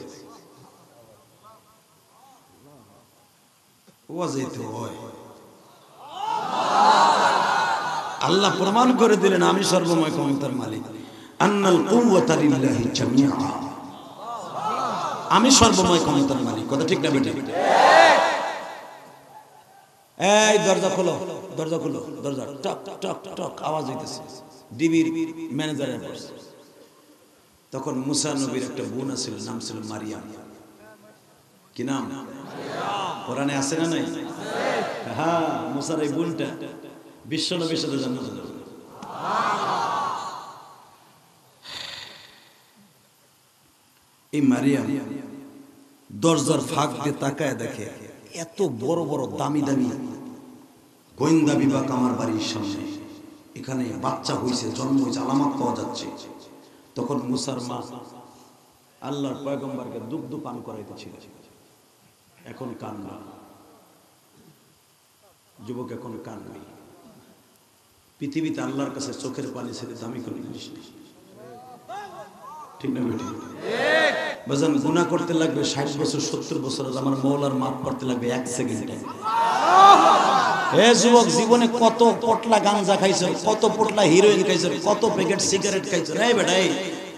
আল্লাহ প্রমাণ করে দিলেন আমি সর্বময় ক্ষমতার মালিক। আন্নাল কুওয়াতা লিল্লাহি জামিআ, আমি সর্বময় ক্ষমতার মালিক। কথা ঠিক না বেটা? এই দরজা খোলো, দরজা খোলো, দরজা টক টক টক আওয়াজ হইতেছে। ডিবির ম্যানেজার বসে। তখন মুসা নবীর একটা বোন ছিল, নাম ছিল মারিয়াম। কি নাম? কোরআনে আছে না নাই? হ্যাঁ, মুসার এই বোনটা বিশ্ব নবীর সাথে জান্নাতে যাবে। এই মারিয়াম দরজার ফাঁক দিয়ে তাকায় দেখে এত বড় বড় দামি দামি গোয়েন্দা বিভাগ আমার বাড়ির সামনে, এখানে বাচ্চা হয়েছে, জন্ম হয়েছে, আলামত পাওয়া যাচ্ছে। তখন মুসার মা আল্লাহর পয়গম্বরকে দুগ্ধ পান করাইতেছিল। এখন কান্না, যুবক এখন কান্না। পৃথিবীতে আল্লাহর কাছে চোখের পানি ছেড়ে দামি কোনো জিনিস নেই। ঠিক না বেটি? বাজান গুনাহ করতে লাগবে 60 বছর 70 বছর, আমার মওলার মাফ করতে লাগবে 1 সেকেন্ডে। হে যুবক, জীবনে কত পটলা গাঞ্জা খাইছো, কত পটলা হিরোইন খাইছো, কত প্যাকেট সিগারেট খাইছো, রে বেটা এই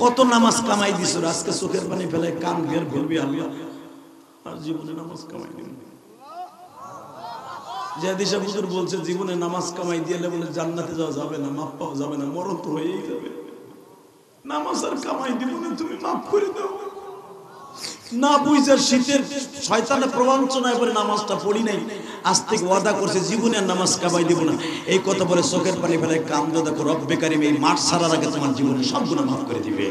কত নামাজ কামাই দিছো, আজকে চোখের পানি ফেলে কান বের বলবি আল্লাহ আর জীবনে নামাজ কামাই দিন। যে হাদিসে হুজুর বলছে জীবনে নামাজ কামাই দিলে বলে জান্নাতে যাওয়া যাবে না, মাফ পাওয়া যাবে না, মরণ তো হয়েই যাবে। নামাজ আর কামাই দিব না, তুমি মাফ করে দাও না। বুঝার শীতের শয়তানের প্রবঞ্চনায় পরে নামাজটা পড়ি নাই, আজ থেকে ওয়াদা করছে জীবনে আর নামাজ কামাই দিব না। এই কথা বলে চোখের পানি ফেলে কান্দো, দেখো রব্বে কারিম এই মাঠ ছাড়ার আগে তোমার জীবনে সব গুনাহ মাফ করে দিবে।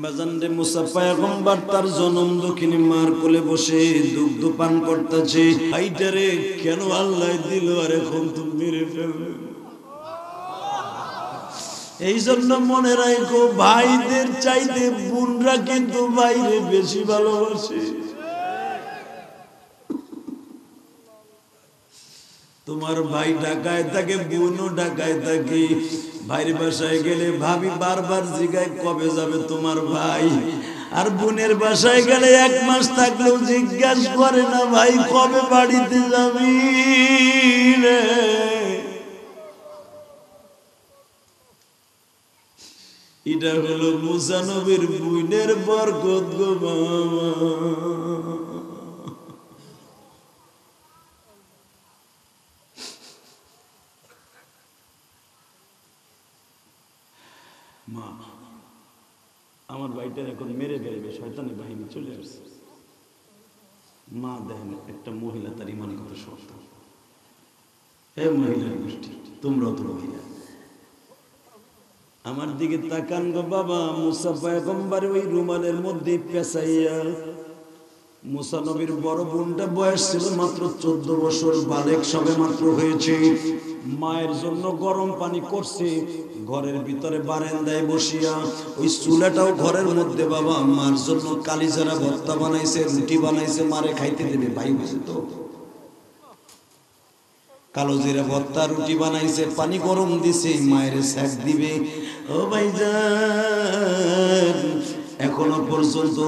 বাজানরে মুসা পয়গম্বর তার জনম দক্ষিণী মার কোলে বসে দুগ্ধ পান করতেছে। আইটারে কেন আল্লাহ দিল আর এখন তুমি মেরে ফেলবে। এই জন্য মনে রাখো, ভাইদের চাইতে বোনরা কিন্তু ভাইরে বেশি ভালোবাসে। তোমার ভাই ঢাকায় থাকে, বোনও ঢাকায় থাকে। ভাইয়ের বাসায় গেলে ভাবি বারবার জিজ্ঞাসা কবে যাবে তোমার ভাই, আর বোনের বাসায় গেলে 1 মাস থাকলেও জিজ্ঞাসা করে না ভাই কবে বাড়িতে যাবি রে। এটা হলো মুসা নবীর বোনের বরকত গো বাবা। মা আমার ভাইটার এখন মেরে ফেলবে, শয়তানি বাহিনী চলে আসছে। মা দেখেন একটা মহিলা তার ইমান কত শক্ত। হে মহিলার গোষ্ঠী, তোমরাও তো মহিলা, আমার দিকে তাকান গো বাবা। মুসা পয়গম্বর ওই রুমালের মধ্যে পেঁচাইয়া মুসা নবীর বড় বোনটা বয়স ছিল মাত্র 14 বছর, বালেক সবে মাত্র হয়েছে। মায়ের জন্য গরম পানি করছে ঘরের ভিতরে বারান্দায় বসিয়া। ওই চুলাটাও ঘরের মধ্যে বাবা মার জন্য কালিজারা ভর্তা বানাইছে, রুটি বানাইছে, মারে খাইতে দেবে ভাই, বুঝে তো কালো জিরা ভর্তা রুটি বানাইছে, পানি গরম দিছে, মায়ের সেক দিবে। ও ভাইজান এখনো পর্যন্ত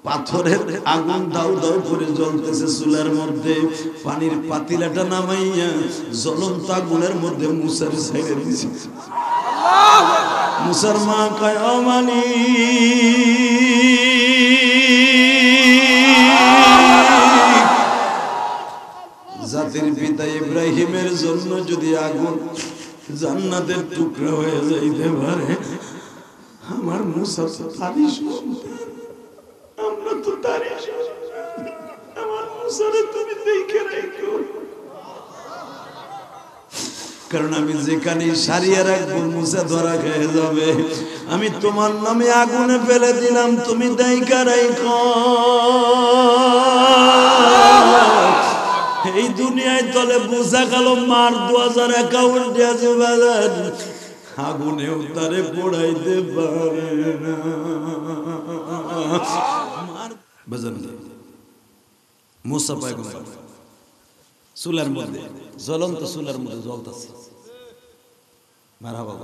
পাথরের আগুন দাউ দাউ করে জ্বলতেছে চুলার মধ্যে। পানির পাতিলাটা নামাইয়া জ্বলন্ত আগুনের মধ্যে মুসার ছেড়ে দিছে। মুসার মা কয় ও মানি জাতির পিতা ইব্রাহিমের জন্য যদি আগুন জান্নাতের টুকরা হয়ে যাইতে পারে, আমার মুসা তো তারই সন্তান, আমরা তো তারই সন্তান, আমার মুসারে তুমি দেখে রাখো। কারণ আমি যেখানে সারিয়ে রাখবো মুসা ধরা খেয়ে যাবে। আমি তোমার নামে আগুনে ফেলে দিলাম, তুমি দেখে রাখো। এই দুনিয়ায় তলে বোঝা গেল মার 2000 অ্যাকাউন্টে আছে বাজার, আগুনেও তারে পোড়াইতে পারে না। বাজার মুসা পয়গম্বর চুলার মধ্যে, জ্বলন্ত চুলার মধ্যে জ্বলতেছে। মারহাবা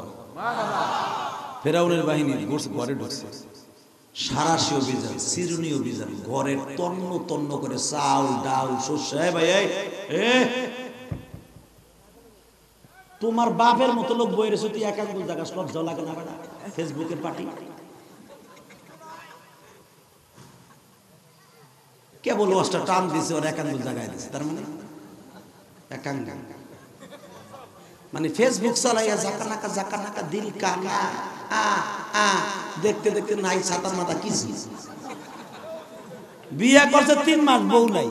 ফেরাউনের বাহিনী ঘরে ঢুকছে। সারাশি অভিযান, সিরুনি অভিযান, ঘরে তন্ন তন্ন করে চাউল ডাল শস্য। ভাই তোমার বাপের মতো লোক বই রেছো, তুই এক আঙ্গুল জায়গা সব জ্বলাকে না ফেসবুকের পার্টি। কেবল ওয়াজটা টান দিছে ওর এক আঙ্গুল জায়গায় দিছে, তার মানে এক আঙ্গুল মানে ফেসবুক চালাইয়া জাকা নাকা দিল কানা দেখতে দেখতে নাই ছাতার মাথা কিছু। বিয়ে করছে 3 মাস, বউ নাই।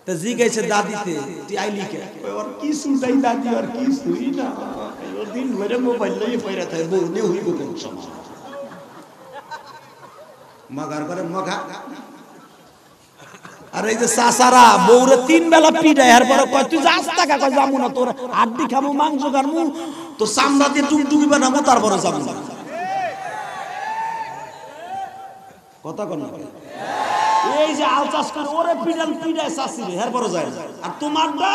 তা জিগাইছে দাদিতে তুই আইলি কে? ওর কিছু নাই দাদি, আর কিছুই না, ও দিন ধরে মোবাইল লইয়ে পয়রা থাকে, বউ নিয়ে হইব কোন সময় মগার করে মগা। আর এই যে চাচারা বউরে 3 বেলা পিটায়, এর পরে কয় তুই যাস টাকা, কয় যাবো না, তোর আড্ডি খামু, মাংস খামু, তোর চামড়া দিয়ে টুকটুকি বানাবো, তারপরে যাবো না। কথা কন না, এই যে আল চাষ করে ওরে পিটায় চাষিরে, এর পরে যায়। আর তোমারটা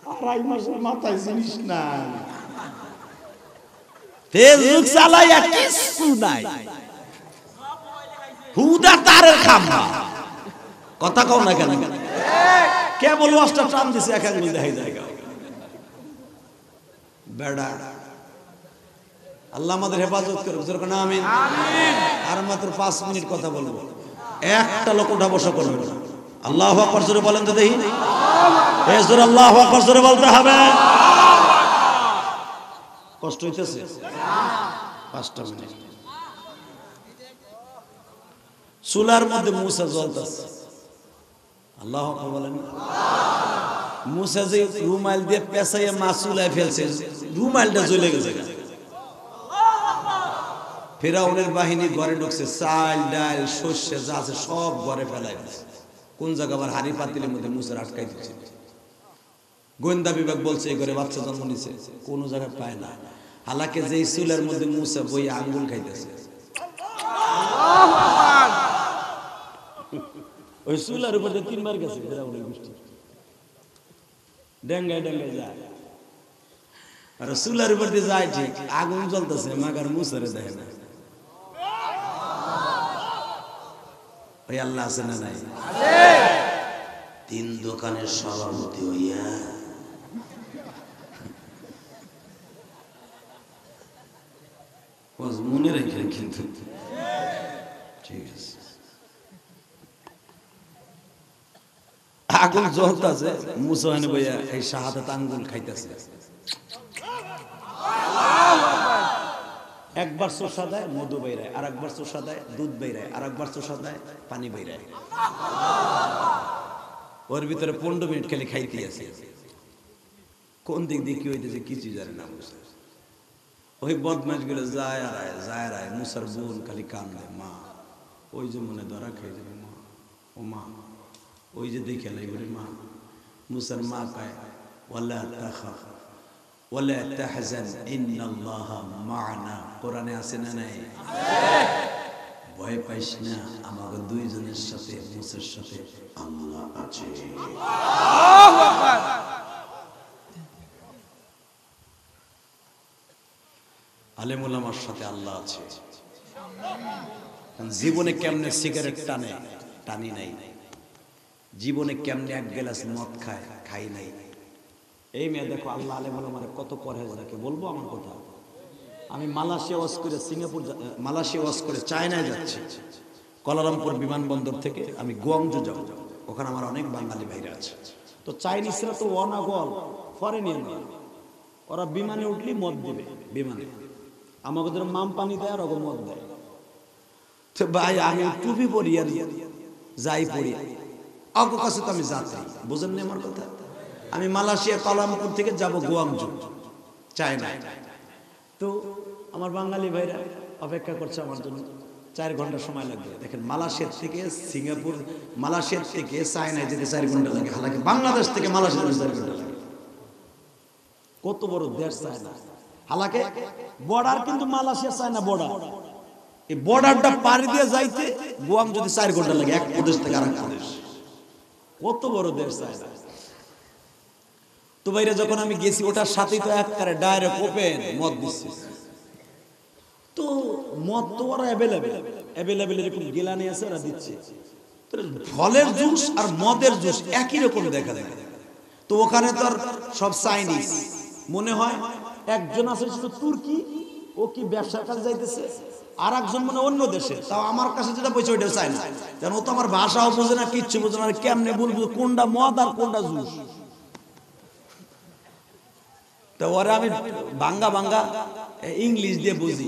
2.5 মাসের মাথায় জিনিস না, ফেসবুক চালাইয়া কিছু নাই, হুদা তারের খাম্বা। কথা কও না কেন? কেবল ওয়াজটা টান দিছে, এক আঙ্গুল দেখাই জায়গা বেড়া। আল্লাহ আমাদের হেফাজত করুক, যেরকম আমিন। আর মাত্র 5 মিনিট কথা বলবো, একটা লোক উঠা বসা করবে না। আল্লাহু আকবার জোরে বলেন তো দেখি, এই জোরে আল্লাহু আকবার জোরে বলতে হবে। কষ্ট হইতেছে? 5টা মিনিট চুলার মধ্যে মুসা জ্বলতেছে। আল্লাহু আকবার বলেন। মুসা যে রুমাল দিয়ে পেঁচাইয়া মাছ চুলায় ফেলছে, রুমালটা জ্বলে গেছে। ফেরাউনের বাহিনী ঘরে ঢুকছে, চাল ডাল শস্য যা আছে সব ঘরে ফেলাই দিচ্ছে। কোন জায়গা আবার হাড়ি পাতিলের মধ্যে মুসার আটকাই দিচ্ছে। গোয়েন্দা বিভাগ বলছে এই ঘরে বাচ্চা জন্ম নিছে, কোন জায়গায় পায় না। হালাকে যে চুলার মধ্যে মুসা বই আঙ্গুল খাইতেছে, ওই চুলার উপর 3 বার গেছে ফেরাউনের গোষ্ঠী, ডেঙ্গায় ডেঙ্গায় যায়। আর চুলার উপর দিয়ে যায় ঠিক, আগুন জ্বলতেছে, মাগার মুসারে দেখে না। ওই আল্লাহ আছে না নাই? 3 দোকানের সভাপতি হইয়া মনে রাখেন কিন্তু, ঠিক আছে। আগুন জ্বলতেছে, মুসা হানে বইয়া এই শাহাদাত আঙ্গুল খাইতেছে। একবার চোষা দেয় মধু বাইরায়, আর একবার চোষা দেয় দুধ বাইরায়, আর একবার চোষা দেয় পানি বাইরায়। ওর ভিতরে 15 মিনিট খালি খাইতে আছে। কোন দিক দিয়ে কি হইতেছে কিছু জানে না মুসা। ওই বদমাশ গুলো যায় আর আয়, যায় আর আয়। মুসার বোন খালি কান্দে, মা ওই যে মনে ধরা খেয়ে যাবে মা, ও মা, ওই যে দেখে লাইবরে মা। মুসার মা কয় ওয়ালা তাখাফ ওয়ালা তাহজান ইন্নাল্লাহা মা'ানা। কোরআনে আছে না নাই? ভয় পাইস না, আমাদের দুইজনের সাথে মুসার সাথে আল্লাহ আছে। আল্লাহু আকবার। আলেম ওলামার সাথে আল্লাহ আছে। জীবনে কেমনে সিগারেট টানি নাই, জীবনে কেমনে এক গ্লাস মদ খাই নাই। এই মেয়ে দেখো আল্লাহ আলেম ওলামার কত পরহেজ রাখে। বলবো আমার কথা, আমি মালয়েশিয়া ওয়াজ করে মালয়েশিয়া ওয়াজ করে চায়নায় যাচ্ছি। কুয়ালালামপুর বিমানবন্দর থেকে আমি গুয়াংজু যাব, ওখানে আমার অনেক বাঙালি ভাইরা আছে। তো চাইনিজরা তো অনাগল ফরেনিয়ান, ওরা বিমানে উঠলি মদ দিবে, বিমানে আমাকে ধরো মাম পানি দেয় আর ওকে মদ দেয়। তো ভাই আমি টুপি পরি আর যাই পড়ি, অগো কাছে তো আমি যাত্রী, বুঝেন না আমার কথা। আমি মালয়েশিয়া কুয়ালালামপুর থেকে যাব গুয়াংজু চায়না। তো আমার বাঙালি ভাইরা অপেক্ষা করছে আমার জন্য, 4 ঘন্টা সময় লাগবে। দেখেন মালয়েশিয়া থেকে সিঙ্গাপুর, মালয়েশিয়া থেকে চায়নায় যেতে 4 ঘন্টা লাগে, হালাকি বাংলাদেশ থেকে মালয়েশিয়া 4 ঘন্টা লাগে। কত বড় দেশ চায়না, হালাকি বর্ডার কিন্তু মালয়েশিয়া চায়না বর্ডার। এই বর্ডারটা পাড়ি দিয়ে যাইতে গুয়াম যদি 4 ঘন্টা লাগে, এক প্রদেশ থেকে আরেক প্রদেশ। কত বড় দেশ চায়না। তো ভাইরা যখন আমি গেছি ওটার সাথেই তো একবারে ডাইরেক্ট ওপেন মদ দিচ্ছে। তো মদ তো ওরা অ্যাভেলেবেল এরকম গিলানি আছে, ওরা দিচ্ছে। ফলের জুস আর মদের জুস একই রকম দেখা যায়। তো ওখানে তো আর সব চাইনিজ মনে হয়। একজন আছে শুধু তুর্কি, ও কি ব্যবসার কাজে যাইতেছে, আর একজন মানে অন্য দেশে। তাও আমার কাছে যেটা বলছে ওইটাও চাই না, কারণ ও তো আমার ভাষাও বোঝে না, কিচ্ছু বোঝে না। কেমনে বলবো কোনটা মদ আর কোনটা জুস? তো ওরা আমি বাঙ্গা ইংলিশ দিয়ে বুঝি,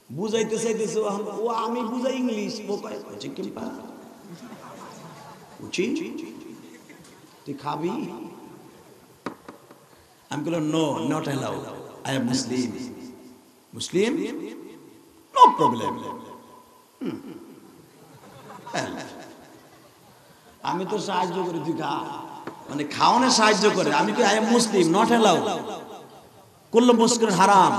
বুঝাইতে চাইতেছে ও, আমি বুঝাই ইংলিশ। ও কয় তুই খাবি? আমি বললাম no, not allowed, I am Muslim, no problem. আমি তো সাহায্য করি, তুই খা, মানে খাওয়ানোর সাহায্য করে। আমি কি I am Muslim, not allowed, কুল্লু মুসকিন হারাম।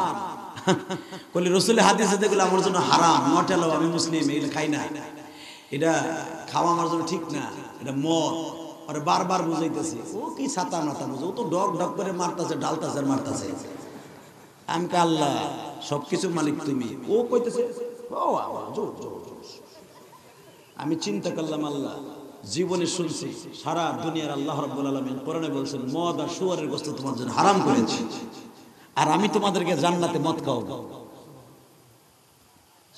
বলি রাসূলের হাদিসে দেখলে আমার জন্য হারাম, নট অ্যালাউড, আমি মুসলিম, এটা খাই না, এটা খাওয়া আমার জন্য ঠিক না, এটা মদ। আর বারবার বুঝাইতেছি, ও কি ছাতা মাথা বুঝে, ও তো ডগ ডগ করে মারতাছে, ডালতাছে আর মারতাছে। আমি কে আল্লাহ, সবকিছুর মালিক তুমি। ও কইতেছে আমি চিন্তা করলাম আল্লাহ জীবনে শুনছি সারা দুনিয়ার আল্লাহ রাব্বুল আলামিন কোরআনে বলেছেন মদ আর শুয়োরের গোশত তোমার জন্য হারাম করেছি, আর আমি তোমাদেরকে জান্নাতে মদ খাওয়াবো।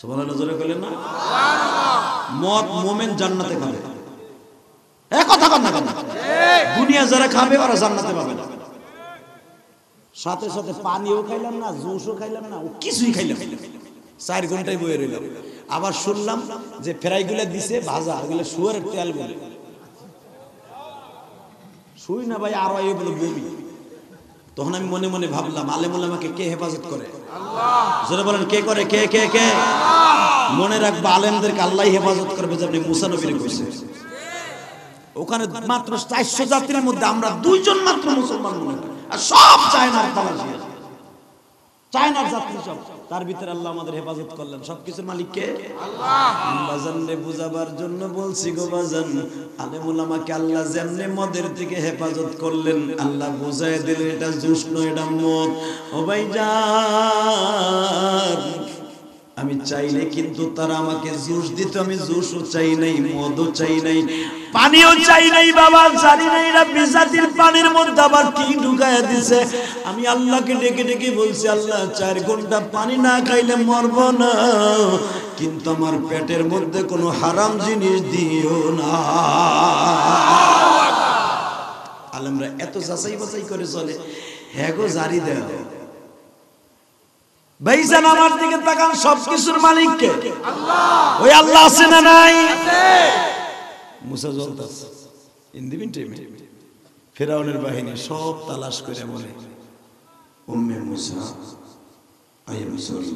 সুবহানাল্লাহ, জোরে বলেন না সুবহানাল্লাহ। মদ মুমিন জান্নাতে খাবে, এই কথা কন না, দুনিয়া যারা খাবে ওরা জান্নাতে পাবে না। সাথে সাথে পানিও খাইলাম না, জুসও খাইলাম না, ও কিছুই খাইলাম, 4 ঘন্টায় বয়ে রইলাম। আবার শুনলাম যে ফ্রাইগুলো দিছে ভাজা, ওগুলো শুয়োরের তেল বলে। শুই না ভাই, আরো এই বলে বমি। তখন আমি মনে মনে ভাবলাম আলেম ওলামাকে কে হেফাজত করে? আল্লাহ। জোরে বলেন কে করে? কে কে কে? মনে রাখবা আলেমদেরকে আল্লাহই হেফাজত করবে, যেমনি মুসা নবীর কইছে। ওখানে মাত্র 400 যাত্রীর মধ্যে আমরা 2 জন মাত্র মুসলমান মনে হয়, আর সব চায়নার পালাশিয়া, চায়নার যাত্রী সব। তার ভিতরে আল্লাহ আমাদের হেফাজত করলেন। সবকিছুর মালিক কে? আল্লাহ। বাজানরে বুঝাবার জন্য বলছি গো বাজান, আলেম ওলামাকে আল্লাহ যেমনে মদের থেকে হেফাজত করলেন, আল্লাহ বুঝায় দিলেন এটা জুস নয়, এটা মদ। ও ভাইজান, আমি চাইলে কিন্তু তারা আমাকে জুস দিত, আমি জুসও চাই নাই, মদও চাই নাই, পানিও চাই নাই বাবা। জানি না এরা বিজাতির পানির মধ্যে আবার কি ঢুকায়া দিছে। আমি আল্লাহকে ডেকে ডেকে বলছি আল্লাহ 4 ঘন্টা পানি না খাইলে মরব না, কিন্তু আমার পেটের মধ্যে কোনো হারাম জিনিস দিও না। আলেমরা এত যাচাই বাছাই করে চলে, হ্যাঁ গো জারি দেও। ভাইজান আমার দিকে তাকান, সবকিছুর মালিক কে? আল্লাহ। ওই আল্লাহ আছে না নাই? আছে। মুসা জ্বলতাছে ইন্দিবিন টাইমে, ফেরাউনের বাহিনী সব তালাশ করে বলে উম্মে মুসা আই এম সরি,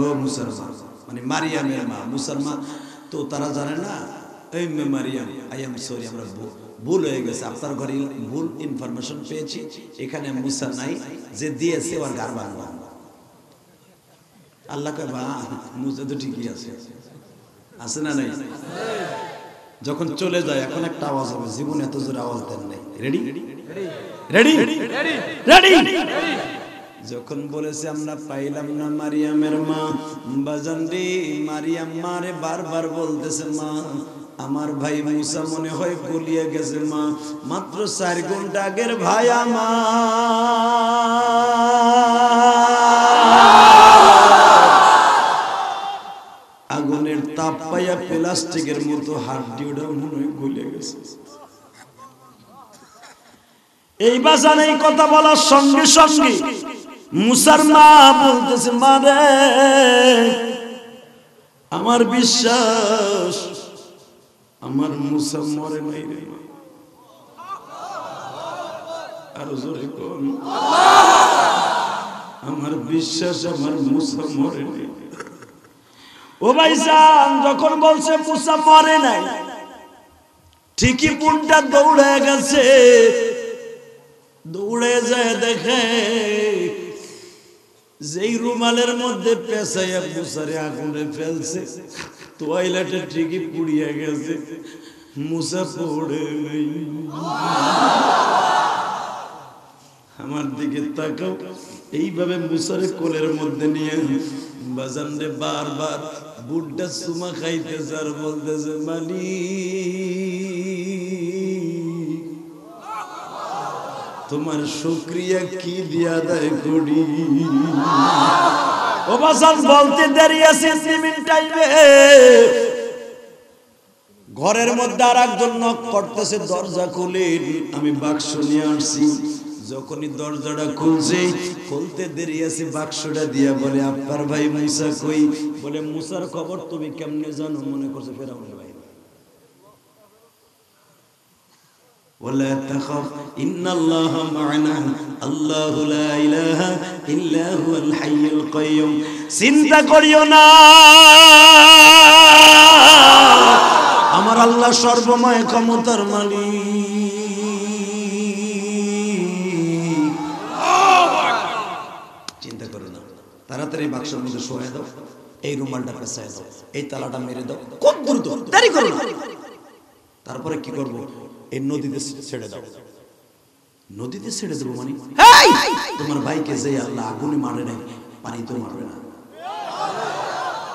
ও মুসলমান মানে মারিয়ামের মা মুসলমান তো তারা জানে না এই মারিয়াম আই এম সরি আমরা ভুল হয়ে গেছে আপনার ঘরে ভুল ইনফরমেশন পেয়েছি এখানে মুসা নাই যে দিয়েছে ওর গার বাংলা আল্লাহ কয় বা মুসা তো ঠিকই আছে আছে না নাই যখন চলে যায় এখন একটা আওয়াজ হবে জীবনে এত জোরে আওয়াজ দেন নাই রেডি রেডি রেডি যখন বলেছে আমরা পাইলাম না মারিয়ামের মা বাজান রে মারিয়াম মারে বারবার বলতেছে মা আমার ভাই মুসা মনে হয় গলিয়ে গেছে মা মাত্র 4 ঘন্টা আগের ভাই আমার আগুনের তাপ পাইয়া প্লাস্টিকের মতো হাড্ডিটা মনে হয় গলে গেছে এই বাজান এই কথা বলার সঙ্গে সঙ্গে মুসার মা বলতেছে মারে আমার বিশ্বাস আমার মুসা মরে নাই রে আর জোরে কোন আমার বিশ্বাস আমার মুসা মরে নাই ও ভাইজান যখন বলছে মুসা মরে নাই ঠিকই বোনটা দৌড়ে গেছে দৌড়ে যায় দেখে যেই রুমালের মধ্যে পেঁচাইয়া মুসারে আগুনে ফেলছে টয়লেটে ঠিকই পুড়িয়ে গেছে মুসা পড়ে নেই আমার দিকে তাকাও এইভাবে মুসারে কোলের মধ্যে নিয়ে বাজান রে বারবার বুড্ডা সুমা খাইতেছে আর বলতেছে মালিক তোমার শুকরিয়া কি দিয়া আদায় করি ও বাজান বলতে দেরি আছে 3 মিনিট টাইমে ঘরের মধ্যে আরেকজন নক করতেছে দরজা খুলেন আমি বাক্স নিয়ে আসছি যখনই দরজাটা খুলছে খুলতে দেরি আছে বাক্সটা দিয়া বলে আপনার ভাই মুসা কই বলে মুসার খবর তুমি কেমনে জানো মনে করছে ফেরাউনের ভাই ولا تخف إن الله معنا الله لا إله إلا هو الحي القيوم চিন্তা করিও না আমার আল্লাহ সর্বময় ক্ষমতার মালিক চিন্তা করো না তাড়াতাড়ি বাক্সের মধ্যে শোয়া দাও এই রুমালটা পেছায় দাও এই তালাটা মেরে দাও খুব দ্রুত দেরি করো না তারপরে কি করব এই নদীতে ছেড়ে দাও নদীতে ছেড়ে দেবো মানে তোমার ভাইকে যে আল্লাহ আগুনে মারে নাই পানি তো মারবে না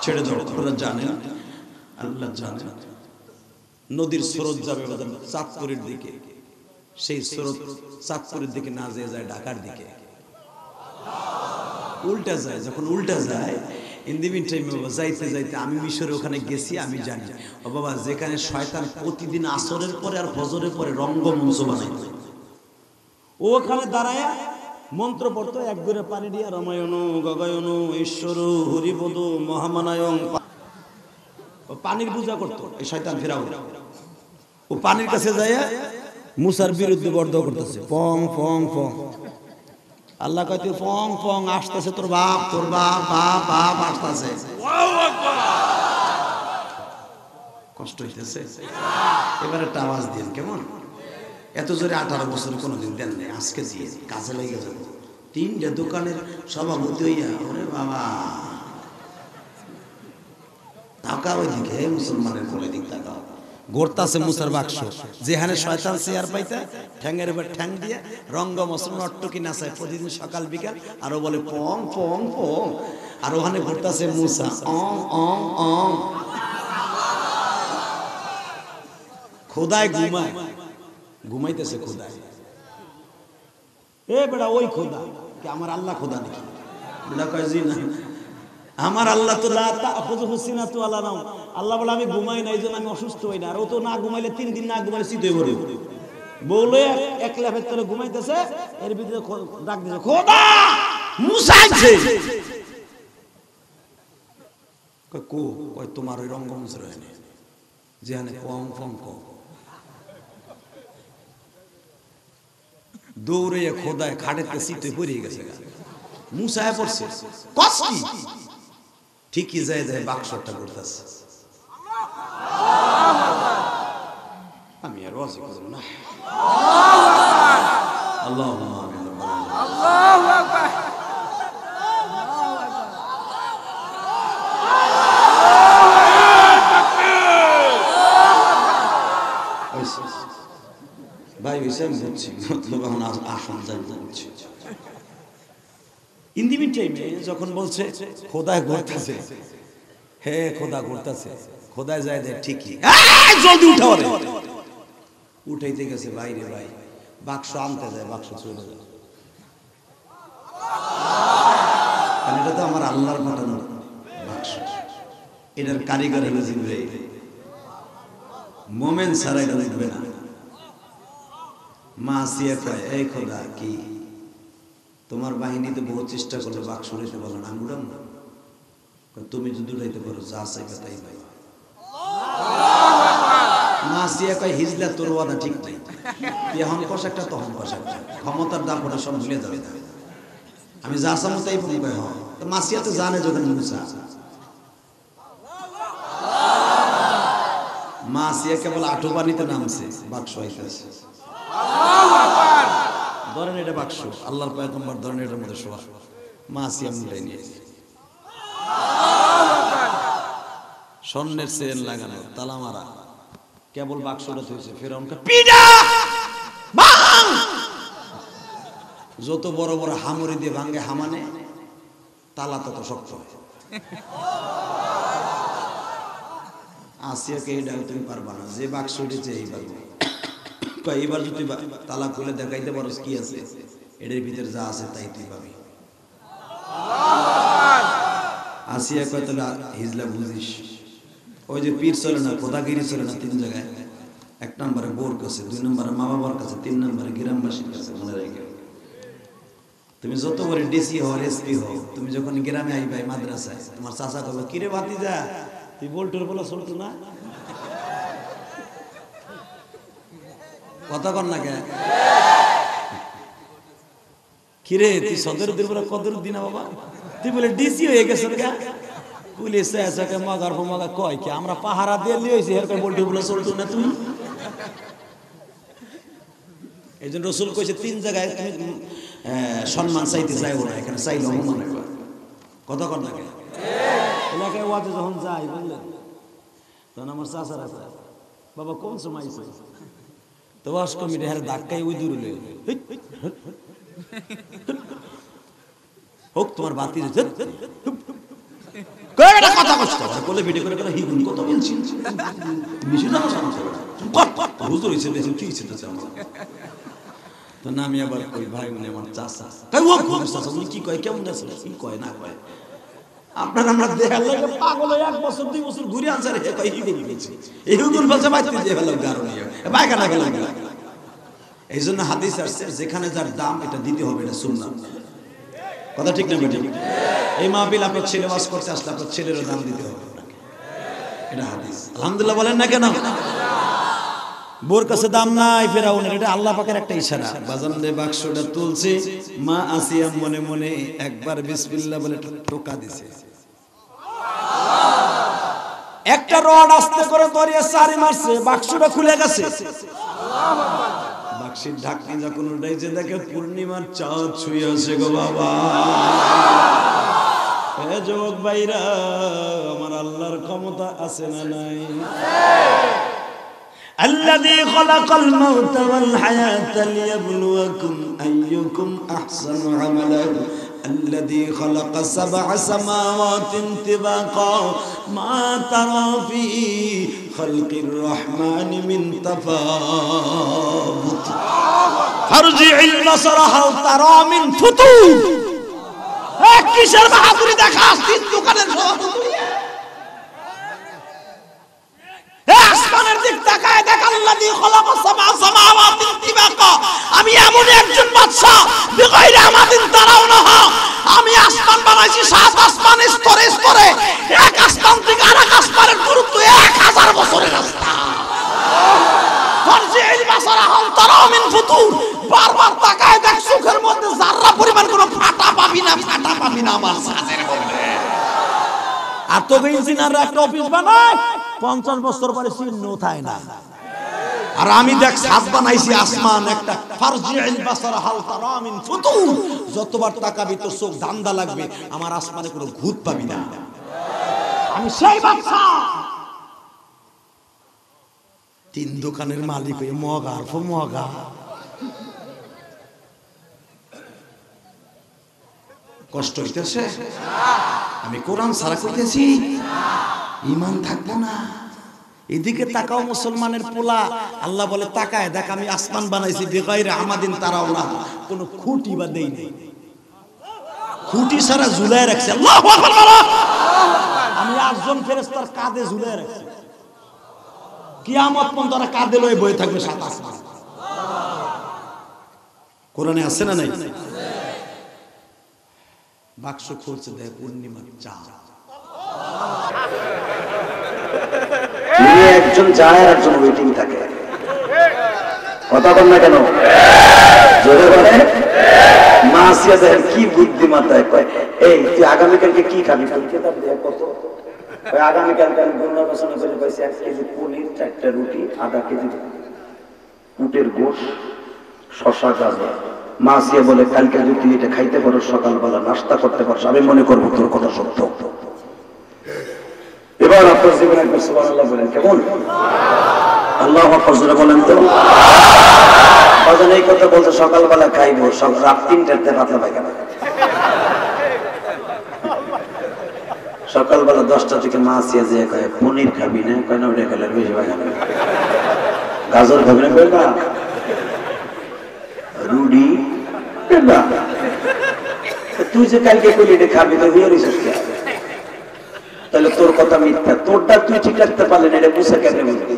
ছেড়ে দাও আপনারা জানেন আল্লাহ জানেন নদীর স্রোত যাবে চাঁদপুরের দিকে সেই স্রোত চাঁদপুরের দিকে না যেয়ে যায় ঢাকার দিকে উল্টা যায় যখন উল্টা যায় ইন দি মিন টাইম যাইতে যাইতে আমি মিশরে ওখানে গেছি আমি জানি ও বাবা যেখানে শয়তান প্রতিদিন আসরের পরে আর ফজরের পরে রঙ্গমঞ্চ বানায় ওখানে দাঁড়ায় মন্ত্র পড়তো একবারে পানি দিয়া রামায়ণ গগায়ন ঈশ্বর হরিপদ মহামানায়ং পানির পূজা করতো এই শয়তান ফেরাউন ও পানির কাছে যায় মুসার বিরুদ্ধে বর্দ করতেছে পং পং পং আল্লাহ কয় তুই ফং ফং আসতেছে তোর বাপ বাপ বাপ আসতেছে কষ্ট হইতেছে এবারে একটা আওয়াজ দিন কেমন এত জোরে 18 বছর কোনোদিন দেন নাই আজকে দিয়ে কাজে লেগে যাবো 3টে দোকানের সভাপতি হইয়া ওরে বাবা তাকাও ওইদিকে মুসলমানের কোলে দিক তাকাও গড়তাছে মুসার বাক্স যেখানে শয়তান চেয়ার পাইতে ঠ্যাঙের উপর ঠ্যাং দিয়ে রঙ্গমস্ত্র নট্টকি নাচায় প্রতিদিন সকাল বিকাল আরো বলে পং পং পং আর ওখানে ঘুরতাছে মুসা অং অং অং খোদায় ঘুমাইতেছে খোদায় এ বেটা ওই খোদা কি আমার আল্লাহ খোদা নাকি বেটা কয় জি না আমার আল্লাহ তো লা তাখুযুহু সিনাতু ওয়ালা নাওম আল্লাহ বলে আমি ঘুমাই না এইজন্য আমি অসুস্থ হই না আর ও তো না ঘুমাইলে 3 দিন না ঘুমাইলে শীত হয়ে পড়ে বলে একলা ভেতরে ঘুমাইতেছে এর ভিতরে ডাক দিছে খোদা মুসা আইছে কয় তোমার ওই রঙ্গমঞ্চ রয়নি যেখানে পং পং কো দৌড়ে খোদায় খাটেতে শীত হয়ে পড়ে গেছে মুসায় পড়ছে কষ্ট ঠিকই যায় যায় বাক্সটা করতেছে। আমি আর ওয়াজ করব না। আল্লাহুম্মা আমিন। আল্লাহু আকবার। ভাই আমি বুঝছি, আসন যাই বলছি। ইন দি মিন টাইমে যখন বলছে খোদায় ঘুরতেছে, হে খোদা ঘুরতেছে, খোদায় যায় দেয় ঠিকই, জলদি উঠাও রে। উঠাইতে গেছে বাইরে, ভাই বাক্স আনতে যায়, বাক্স চলে যায়। কারণ এটা তো আমার আল্লাহর পাঠানো বাক্স, এটার কারিগর হলো জিবরাইল। মোমেন ছাড়া এটা লিখবে না। মা আসিয়া কয়, এই খোদা কি তোমার বাহিনীতে বহু চেষ্টা করলে বাক্স উঠাইতে বলো না, আমি উঠাম না। তুমি যদি উঠাইতে পারো যা চাইবে তাই ভাই। মা আসিয়া কয়, হিজলা তোর ওয়াদা ঠিক নাই, এখন কষ একটা তখন কষ একটা, ক্ষমতার দাম ওটা সব ভুলে যাবে। আমি যা চাবো তাই বলি। কয় হ। মাসিয়া তো জানে যখন মুসা, মা আসিয়া কেবল আঠো পানিতে নামছে, বাক্স আইতেছে। ধরেন এটা বাক্স, আল্লাহর পয়গম্বর ধরেন এটার মধ্যে শোয়া। মা আসিয়া মুড়াই নিয়েছে, স্বর্ণের চেন লাগানো, তালা মারা, কেবল বাক্সটা থইছে। ফেরাউনকে পিডা ভাঙ, যত বড় বড় হামরি দিয়ে ভাঙে হামানে, তালা তত শক্ত হয়। আসিয়াকে এই ডাক তুমি পারবা না, যে বাক্স উঠেছে এই পারবো। এবার যদি তালা খুলে দেখাইতে পারো কি আছে, এটার ভিতরে যা আছে তাই তুই পাবি। আসিয়া কয়, তাহলে হিজলা বুঝিস। ওই যে পীর চলে না, খোদাগিরি চলে না, 3 জায়গায়। 1 নম্বরে বোর কাছে, 2 নম্বরে মা বাবার কাছে, 3 নম্বরে গ্রামবাসীর কাছে। মনে রাখবে, তুমি যত বড় ডিসি হও, এসপি হও, তুমি যখন গ্রামে আইবা মাদ্রাসায়, তোমার চাচা কবে, কিরে ভাতিজা তুই বলটুর বলে চলতো না, কথা কর না কে, কিরে তুই সদরের দিন কদর দিনা বাবা, তুই বলে ডিসি হয়ে গেছ কে, পুলিশ এসে মগার ফমগা কয় কি আমরা পাহারা দিয়ে লিয়েছি, এরকম বলটুর বলে চলতো না তুমি। এই জন্য রসুল কইছে 3 জায়গায় তুমি সম্মান চাইতে চাইও না, এখানে চাইলে অপমান হবে। কথা কর না কে, এলাকায় ওয়াজে যখন যাই বুঝলেন, তখন আমার চাচারা কয়, বাবা কোন সময় আইছে, তো ওয়াজ কমিটি হারে ধাক্কাই ওই দূরে হোক তোমার বাতি কথা কষ্ট বলে ভিডিও করে করে হিগুন কত বলছি বেশি জানো হুজুর হয়েছে দেখুন কি হয়েছে আমার। তো না আমি আবার কই ভাই উনি আমার চাচা, তাই ও চাচা উনি কি কয় কেমন আছে কি কয় না কয়, আপনার আমরা দেখার লাগে পাগল 1 বছর 2 বছর ঘুরে আনসার হে কয় হিগুন গেছি, এই হিগুন বলছে বাইতে যে হলো গারো নিয়ে বাইকানা গেল। এই জন্য হাদিস আসছে যেখানে যার দাম এটা দিতে হবে, এটা সুন্নাত। কথা ঠিক না বেটি? এই মাহফিল আপনার ছেলে ওয়াজ করতে আসলে আপনার ছেলেরও দাম দিতে হবে আপনাকে, এটা হাদিস। আলহামদুলিল্লাহ বলেন না কেন? বোর কাছে দাম নাই ফেরাউনের, এটা আল্লাহ পাকের একটা ইশারা। বাজান রে বাক্সটা তুলছে, মা আসিয়া মনে মনে একবার বিসমিল্লাহ বলে টোকা দিছে, একটা রড আস্তে করে ধরিয়ে সারি মারছে, বাক্সটা খুলে গেছে। বাক্সের ঢাকনি যখন উঠাইছে দেখে পূর্ণিমার চাঁদ ছুঁয়ে আসে গো বাবা। এ যুবক ভাইরা, আমার আল্লাহর ক্ষমতা আছে না নাই? الذي خلق الموت والحياة ليبلوكم أيكم أحسن عملا الذي خلق 7 سماوات طباقا ما ترى في خلق الرحمن من تفاوت فارجع البصر هل ترى من فطور। কিসের বাহাদুরি দেখাস? 3 দোকানের সভাপতি আসমানের দিক তাকায় দেখ, আল্লাযী খালাকা 7 সামাওয়াতি তিবাকা, আমি এমন একজন বাদশা বিগাইরে আমাদিন তারাউনাহা, আমি আসমান বানাইছি 7 আসমান স্তরে স্তরে, এক আসমান থেকে আরেক আসমানের দূরত্ব 1000 বছরের রাস্তা। ফারজিল বাসারা হাল তারা মিন ফুতুর, বারবার তাকায় দেখ চোখের মধ্যে যারা পরিমাণ কোনো ফাটা পাবি না, ফাটা পাবি না আমার সাজের মধ্যে। তো ইঞ্জিনিয়ার একটা অফিস বানায় 50 বছর পরে চিহ্ন থাকে না। আর আমি দেখ ছাদ বানাইছি আসমান একটা ফারজিল বাসার হাল তারা মিন ফুতুর, যতবার তাকাবি তোর চোখ ধান্দা লাগবে, আমার আসমানে কোনো ভূত পাবি না। আমি সেই বাদশা, 3 দোকানের মালিক হয়ে মগা আর মগা। কষ্ট হইতেছে? আমি কোরআন ছাড়া কইতেছি ঈমান থাকবো না। এদিকে তাকাও মুসলমানের পোলা, আল্লাহ বলে তাকায় দেখ আমি আসমান বানাইছি বেগাইরে আমাদিন তারাও না, কোনো খুঁটি বা দেই নেই, খুঁটি ছাড়া ঝুলায় রাখছে। আল্লাহু আকবার, আমি 8 জন ফেরেশতার কাঁধে ঝুলায় রাখছি, কিয়ামত পর্যন্ত ওরা কাঁধে লয়ে বয়ে থাকবে 7 আসমান। কোরআনে আছে না নাই? বাক্স খুলছে দেয় পূর্ণিমার চাঁদ। একজন যায় একজন ওয়েটিং থাকে, কথা বল না কেন? জোরে বলে। মাসিয়া দেখেন কি বুদ্ধিমত্তায় কয়, এই তুই আগামীকালকে কি খাবি? কিতাব দিয়ে কত আগামীকালকে আমি গণনা ঘোষণা করে পাইছি 1 কেজি পনির, 4টা রুটি, আধা কেজি উটের গোশ, শশা, গাজর। মাসিয়া বলে কালকে যদি তুই এটা খাইতে পারো, সকালবেলা নাস্তা করতে পারো, আমি মনে করবো তোর কথা সত্য। এবার আপনার জীবনে একবার সুবহানাল্লাহ বলেন, কেমন? আল্লাহু আকবার জোরে বলেন তো। বাজান এই কথা বলতে সকালবেলা খাইবো, রাত 3টাতে পাতলা পায়খানা। সকালবেলা 10টা থেকে মাসিয়া যে কয় পনির খাবি না, কয় না ওটা খেলে বেশি পায়খানা। গাজর খাবি না, কয় না রুডি না। তুই যে কালকে কইলি এটা খাবি তো হইয়া রিসোর্স কে? তাহলে তোর কথা মিথ্যা, তোরটা তুই ঠিক রাখতে পারলি না, এটা বুঝে কেমনে বুঝবি?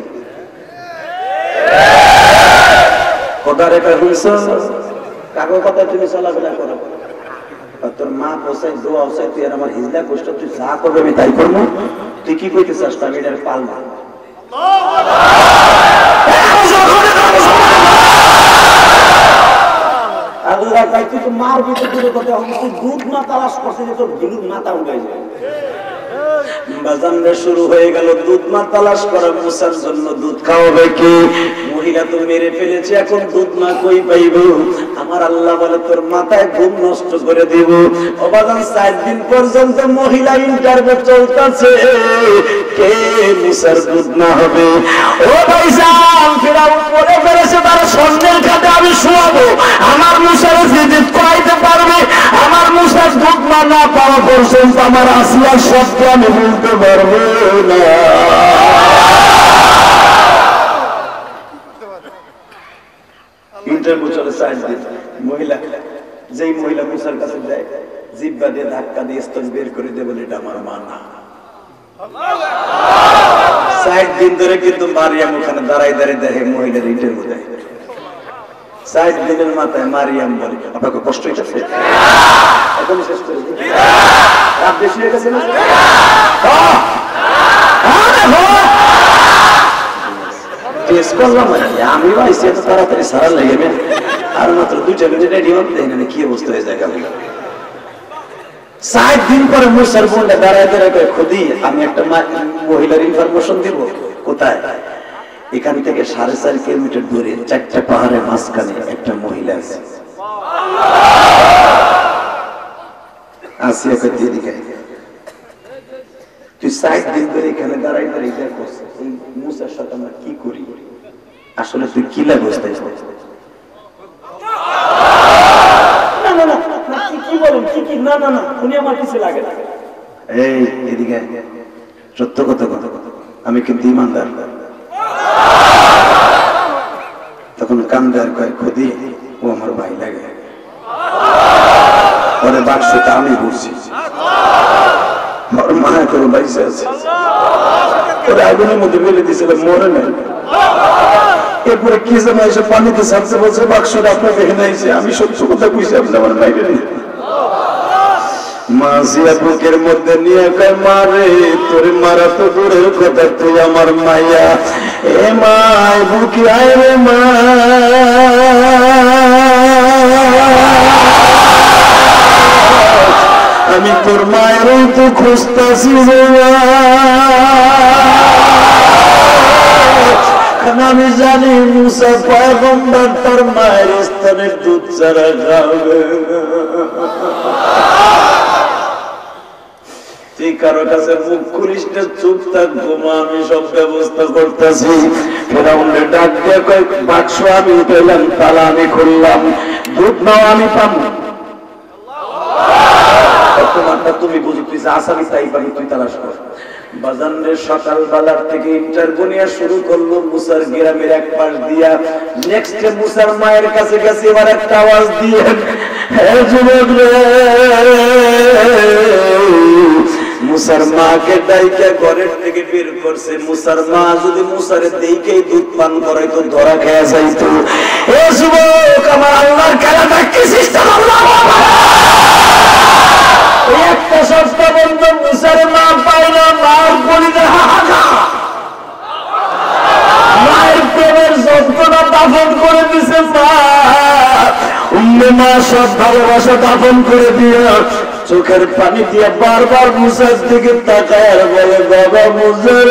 কথা রেখা শুনছ, কাগজ কথা তুমি চলাফেরা করো। তোর মা পোষাই দোয়া হোসাই, তুই আর আমার হিজলা কষ্ট, তুই যা করবে আমি তাই করবো। তুই কি কইতে চাস? আমি এটার পালবা। আল্লাহ তাই তুই তো মার ভিতরে কথা, তুই দুধ না তালাশ করছে যে তোর ভিড়ুর মাথা উঠাই যায়। বাজানরা শুরু হয়ে গেল দুধ মা তালাশ করা। মুসার জন্য দুধ খাওয়াবে কি? মহিলা তো মেরে ফেলেছে, এখন দুধ মা কই পাইব? আমার আল্লাহ বলে তোর মাথায় ঘুম নষ্ট করে দিব। ও বাজান 4 দিন পর্যন্ত মহিলা ইন্টারভিউ চলতেছে, কে মুসার দুধ না হবে? ও ভাইজান ফিরাউন বলে ফেলেছে তার স্বর্ণের খাতে আমি শোয়াবো, আমার মুসার জিদ করাইতে পারবে? আমার মুসার দুধ না পাওয়া পর্যন্ত আমার আসিয়ার শব্দ আমি বলতে পারবো না। ইন্টারভিউ চলে 4 দিন। মহিলা যেই মহিলা মুসার কাছে যায়, জিহ্বা দিয়ে ধাক্কা দিয়ে স্তন বের করে দেবে, এটা আমার মা না। 4 দিন ধরে কিন্তু মারিয়াম ওখানে দাঁড়ায় দাঁড়িয়ে দেখে মহিলার ইন্টারভিউ দেয়। 4 দিনের মাথায় মারিয়াম বলে, আপনাকে কষ্ট হয়েছে? এখন শেষ করে রাত বেশি হয়ে গেছে না? আমি ভাইছি এত তাড়াতাড়ি সারা লেগে আর মাত্র 2টা মিনিট রেডি হতে দেয় না, কি অবস্থা হয়ে যায়? 4 দিন পরে মুসার বোনটা দাঁড়ায় দাঁড়ায় খুদি আমি একটা মহিলার ইনফরমেশন দিব। কোথায়? এখান থেকে 4.5 কিলোমিটার দূরে 4টা পাহাড়ের মাঝখানে একটা মহিলা আছে। আসিয়া কই দিকে তুই 4 দিন ধরে এখানে দাঁড়াই দাঁড়িয়ে দেখো এই মুসার সাথে আমরা কি করি? আসলে তুই কি লাগোস? না না না কি বলেন? কি না না না উনি আমার কিছু লাগে না। এই এদিকে সত্য কথা কথা, আমি কিন্তু ইমানদার। তখন কান্দে আর কয় খুদি ও আমার ভাই লাগে, ওরে বাক্সটা আমি ঘুরছি, ওর মায়া করে বাইসে আছে, ওরে আগুনের মধ্যে ফেলে দিয়েছিল, মরে নাই। এরপরে কি যেন এসে পানিতে ছাড়ছে, বলছে বাক্সটা আপনাকে এখানে এসে আমি সত্য কথা বুঝছি, আপনি আমার বাইরে নেই। মাসিয়া বুকের মধ্যে নিয়ে কয় মারে তোরে মারা তো দূরের কথা, তুই আমার মাইয়া। এ মাই বুকে আয় রে মা, আমি তোর মায়েরই তো খুঁজতেছি আমি জানি মুসা পয়গম্বর তার মায়ের স্তনের দুধ ছাড়া খাবে। তুই কারো কাছে মুখ খুলিস না, চুপ থাকবো মা, আমি সব ব্যবস্থা করতেছি। ফেরাউনের ডাক দিয়ে কয়েক বাক্স আমি উঠাইলাম, তালা আমি খুললাম, দুধ নাও আমি পাবো। তোমারটা তুমি বুঝি, তুই আসামি তাই পাবি, তুই তালাশ কর। বাজানের সকাল বেলার থেকে ইন্টারভিউ নেওয়া শুরু করলো মুসার গ্রামের এক পাশ দিয়া। নেক্সট মুসার মায়ের কাছে গেছে, এবার একটা আওয়াজ দিয়ে, হে যুবক রে, মুসার মাকে ডাইকা ঘরের থেকে বের করছে। মুসার মা যদি মুসারে দেইকেই দুধ পান করাই তো ধরা খেয়ে যাইতো। ও যুবক, আমার আল্লাহর খেলাটা কি সিস্টেম, আল্লাহ একটা সস্তা বন্ধু মুসার মা পাই না, মার বলিতে হাহাকার, মায়ের প্রেমের যন্ত্রণা দাফন করে দিছে। মা সব ভালোবাসা দাফন করে দিয়া চোখের পানি দিয়ে বারবার মুসার দিকে তাকায় আর বলে, বাবা মুসার,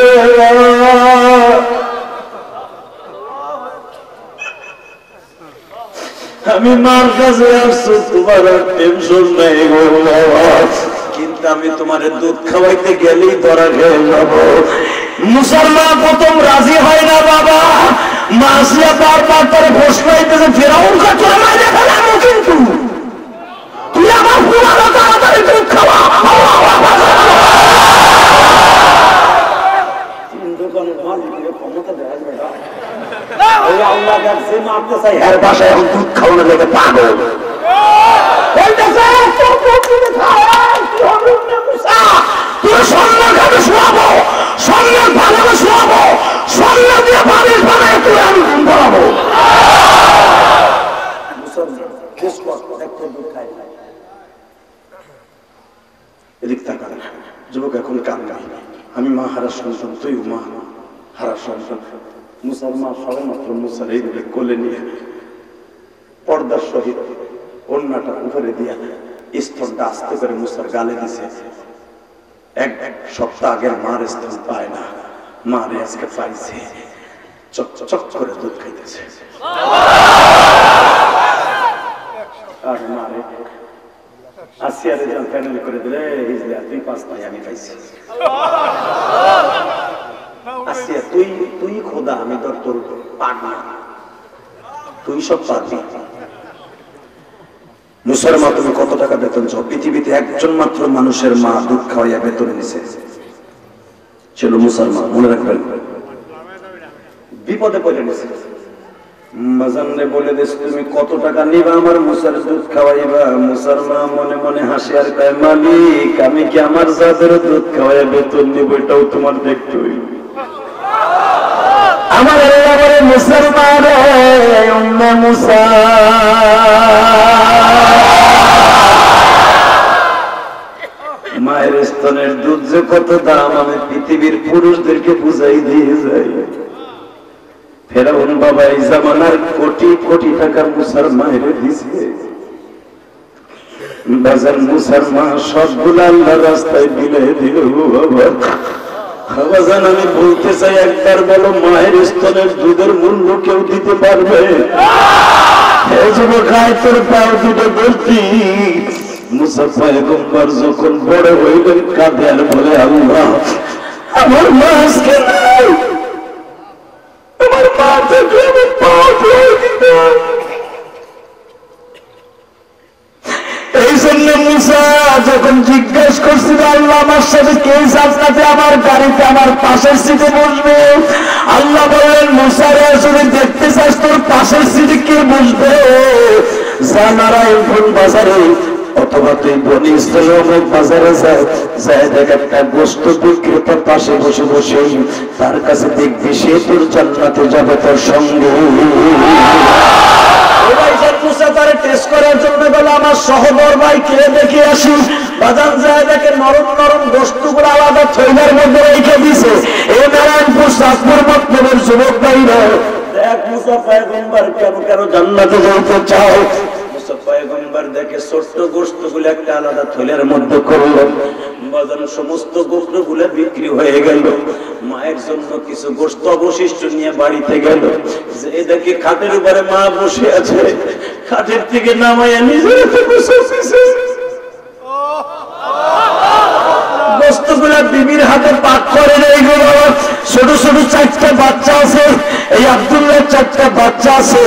আমি মার কাছে আসছি, তোমার টেনশন নাই গো বাবা, কিন্তু আমি তোমার দুধ খাওয়াইতে গেলেই ধরা খেয়ে যাব। মুসার মা প্রথম রাজি হয় না বাবা, মা আসিয়া বারবার তার প্রশ্ন হইতেছে, ফেরাউনকে তোরা মাইরে ফেলাম, কিন্তু তুই আমার পুরানো তাড়াতাড়ি দুধ খাওয়া। ক্ষমতা দেওয়া যাবে না, আল্লাহ দেখছে মারতে চাই, এর বাসায় এখন দুধ খাওয়ানো লেগে পাগল যুবক এখন কান নাই, আমি মা হারা সন্তান, তুই মা হারা সন্তান। মুসার মা সবে মাত্র মুসার এই বলে কোলে নিয়ে পর্দার সহিত অন্যটা উপরে দিয়া স্তনটা আস্তে করে মুসার গালে দিছে। এক সপ্তাহ আগের মার স্তন পায় না, মারে আজকে পাইছে, চক চক করে দুধ খাইতেছে। আর মারে আসিয়ারে যখন ফাইনাল করে দিলে, তুই পাস নাই, আমি পাইছি। আসিয়া তুই খোদা, আমি তোর পারবি, তুই সব পারবি। মুসার মা, তুমি কত টাকা বেতন চাও? পৃথিবীতে একজন মাত্র মানুষের মা দুধ খাওয়াইয়া বেতন নিছে, ছিল মুসার মা, মনে রাখবেন। বিপদে পড়ে নিছে, মাজানরে বলে দিস, তুমি কত টাকা নিবা আমার মুসার দুধ খাওয়াইবা? মুসার মা মনে মনে হাসি আর কয়, মালিক, আমি কি আমার যাদের দুধ খাওয়াইয়া বেতন নিব এটাও তোমার দেখতে হইল? আমার এবারে মুসলমান মুসা মায়ের স্তনের দুধ যে কত দাম আমি পৃথিবীর পুরুষদেরকে বুঝাই দিয়ে যাই। ফেরাউন বাবা এই জামানার কোটি কোটি টাকা মুসার মায়ের দিছে। বাজার মুসার মা সবগুলো আল্লাহর রাস্তায় দিলে দিল। বাবা জান, আমি বলতে চাই, একবার বলো, মায়ের স্তনের দুধের মূল্য কেউ দিতে পারবে? এই যুবক, তোর পাও দুটো ধরতি। মুসা পয়গম্বর যখন বড় হইলেন, কাঁদে আর বলে, আল্লাহ, আমার মা আজকে নাই, আমার মা থেকে আমি পাও ধরে দিতাম। এই জন্য মুসা যখন জিজ্ঞাসা করছিল, আল্লাহ আমার সাথে কে জান্নাতে আমার গাড়িতে আমার পাশের সিটে বসবে? আল্লাহ বললেন, মুসারে যদি দেখতে চাস তোর পাশের সিটে কে বসবে, জানারায়ণ বাজারে অথবা তুই বনি ইসরায়েলের বাজারে যায় দেখ, একটা গোশত বিক্রেতার পাশে বসে বসে তার কাছে দেখবি সে তোর জান্নাতে যাবে তোর সঙ্গে। টেস্ট করার জন্য গেল, আমার সহদর ভাই কে দেখে আসি। বাজার যায় দেখে নরম নরম বস্তুগুলো আলাদা থৈলার মধ্যে রেখে দিছে। এই নারায়ণপুর সাতপুর মতলবের যুবক ভাইরা, দেখ মুসা পয়গম্বর কেন কেন জান্নাতে যাইতে চাও? মুসা পয়গম্বর দেখে ছোট্ট গোশতগুলো একটা আলাদা থলের মধ্যে করলো, বাজান সমস্ত গোশতগুলো বিক্রি হয়ে গেল। মায়ের জন্য কিছু গোশত অবশিষ্ট নিয়ে বাড়িতে গেল, যে দেখে খাটের উপরে মা বসে আছে, খাটের থেকে নামাইয়া নিজের হাতে বসেছে। গোশতগুলা বিবির হাতে পাক করে নেই গো বাবা। ছোট ছোট 4টা বাচ্চা আছে, এই আব্দুল্লাহ 4টা বাচ্চা আছে,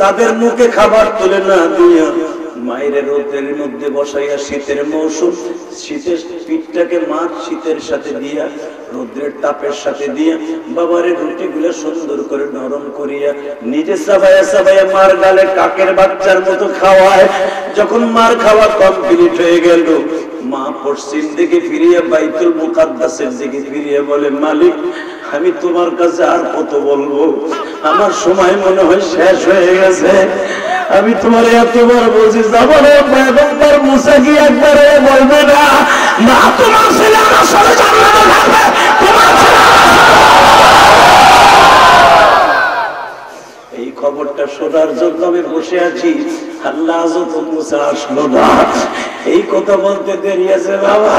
তাদের মুখে খাবার তুলে না দিয়া মায়ের রোদের মধ্যে বসাইয়া, শীতের মৌসুম, শীতের পিঠটাকে মা শীতের সাথে দিয়া, রোদ্রের তাপের সাথে দিয়া বাবারে রুটিগুলো সুন্দর করে নরম করিয়া নিজে চাবাইয়া চাবাইয়া মার গালে কাকের বাচ্চার মতো খাওয়ায়। যখন মার খাওয়া কমপ্লিট হয়ে গেল, মা পশ্চিম দিকে ফিরিয়ে বাইতুল মুকাদ্দাসের দিকে ফিরিয়ে বলে, মালিক আমি তোমার কাছে আর কত বলবো, আমার সময় মনে হয় শেষ হয়ে গেছে। আমি তোমার এতবার বলছি যাবো, পয়গম্বর মুসা কি একবারে বলবে না, না তোমার ছেলে আমার সাথে জান্নাতে থাকবে, তোমার ছেলে। এই খবরটা শোনার জন্য আমি বসে আছি, আল্লাহ যত মুসা আসলো না। এই কথা বলতে দেরি আছে বাবা,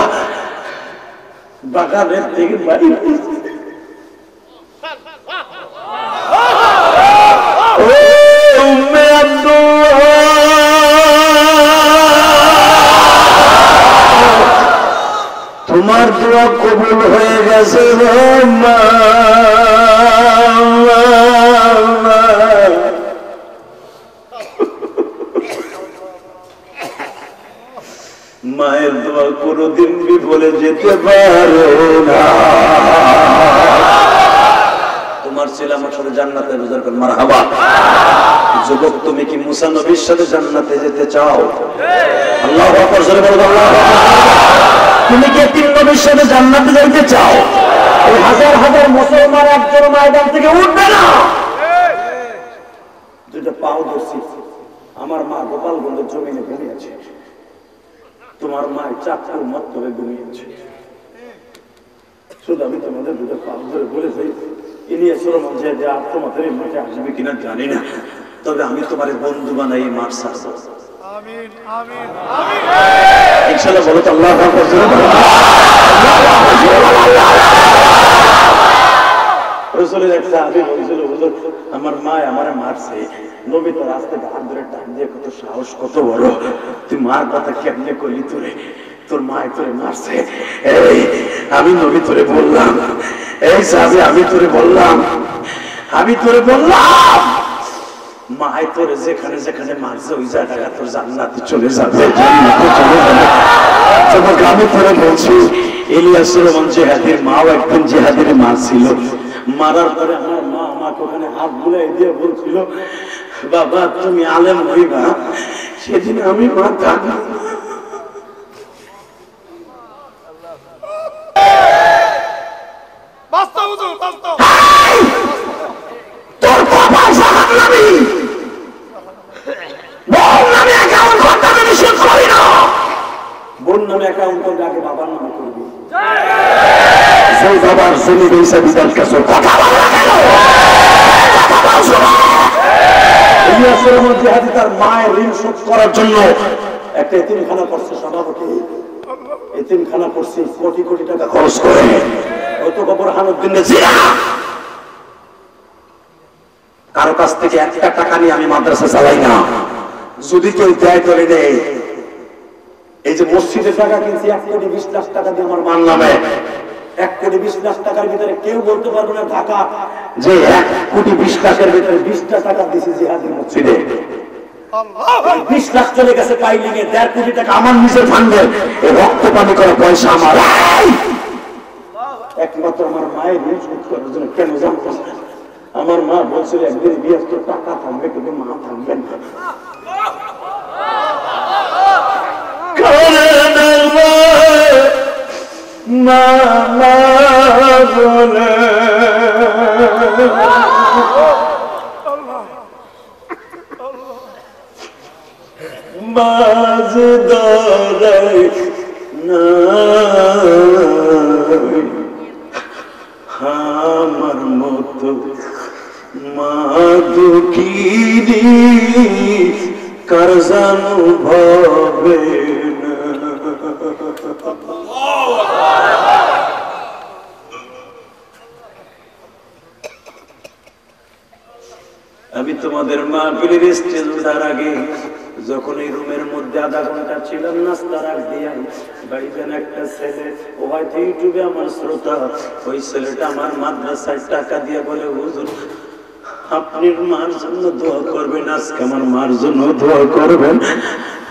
বাগানের থেকে বাড়ি তোমার দোয়া কবুল হয়ে গেছে মায়ের দোয়া কোনদিন বিফলে যেতে পারে না। তোমার ছেলে আমার সাথে জান্নাতে বুঝার কর মারহাবা। যুবক তুমি কি মুসা নবীর সাথে জান্নাতে যেতে চাও? আল্লাহু আকবার জোরে বলো আল্লাহু আকবার। তুমি কি তিন নবীর সাথে জান্নাতে যেতে চাও? এই হাজার হাজার মুসলমান একজন ময়দান থেকে উঠবে না। যেটা পাও দোষী, আমার মা গোপালগঞ্জের জমিনে ঘুমিয়েছে, তোমার মায়ের চাকর মত করে ঘুমিয়েছে। শুধু আমি তোমাদের দুটো পাও ধরে বলেছি, ইলিয়াস রহমান যে তোমাদের এই মাঠে আসবে কিনা জানি না, তবে আমি তোমার বন্ধু বানাই মাঠ ছাড়বো। আমিন আমিন আমিন ইনশাআল্লাহ। বলো তো আল্লাহু আকবার। রাসূলের এক সাহাবী বলেছিল, হুজুর আমার মা আমারে মারছে, নবী তো রাস্তায় হাত ধরে টান দিয়ে, কত সাহস কত বড়, তুই মার কথা কেমনে কইলি? তোরে তোর মা তোরে মারছে। এই আমি নবী তোরে বললাম, এই সাহাবী আমি তোরে বললাম মায় তোরে যেখানে যেখানে মারছে ওই জায়গাটা তোর জান্নাতে চলে যাবে, জান্নাতে চলে যাবে। তোমাকে আমি তোরে বলছি, ইলিয়াস রহমান জিহাদের মাও একদিন জিহাদের মা ছিল। মারার পরে আমার মা আমাকে ওখানে হাত বুলাই দিয়ে বলছিল, বাবা তুমি আলেম হইবা, সেদিন আমি মা থাকি। তোর বাবা জাহান্নামী, বোন নামে অ্যাকাউন্ট করতে আমি নিষেধ করি না। বোন নামে অ্যাকাউন্ট করলে আগে বাবার নামে করবি। সেই বাবার জমি বেচা বিদাল কাছে কথা বলা গেল। ইলিয়াস রহমান জিহাদি তার মায়ের ঋণ শোধ করার জন্য একটা এতিমখানা করছে, সভাপতি এতিমখানা করছে, কোটি কোটি টাকা খরচ করে। অত কবর হানুদ্দিনের জিয়া কারো কাছ থেকে একটা টাকা নিয়ে আমি মাদ্রাসা চালাই না, যদি কেউ দেয় করে নেই। এই যে মসজিদের টাকা কিনছি 1 কোটি 20 লাখ টাকা দিয়ে আমার মান নামে, 1 কোটি 20 লাখ টাকার ভিতরে কেউ বলতে পারবে না ঢাকা যে 1 কোটি 20 লাখের ভিতরে 20টা টাকা দিয়েছি জিহাদের মসজিদে। 20 লাখ চলে গেছে পাইলিং এ, 1.5 কোটি টাকা আমার নিজের ফান্ডে, এই রক্ত পানি করে পয়সা আমার। একমাত্র আমার মায়ের ঋণ শোধ করার জন্য। কেন জানতো? আমার মা বলছিল একদিন বিয়ে তো টাকা থাকবে কিন্তু মা থাকবে না। মা বলে বাজ দরাই না আমার মতো মা দুঃখিনী কারজানুভবে না। আমি তোমাদের মাহফিলের স্টেজ ওঠার আগে যখন এই রুমের মধ্যে আধা ঘন্টা ছিলাম নাস্তা রাখ দিয়ে বাড়িতে একটা ছেলে, ও হয়তো ইউটিউবে আমার শ্রোতা, ওই ছেলেটা আমার মাদ্রাসায় টাকা দিয়ে বলে, হুজুর আপনি মার জন্য দোয়া করবেন, আজকে আমার মার জন্য দোয়া করবেন।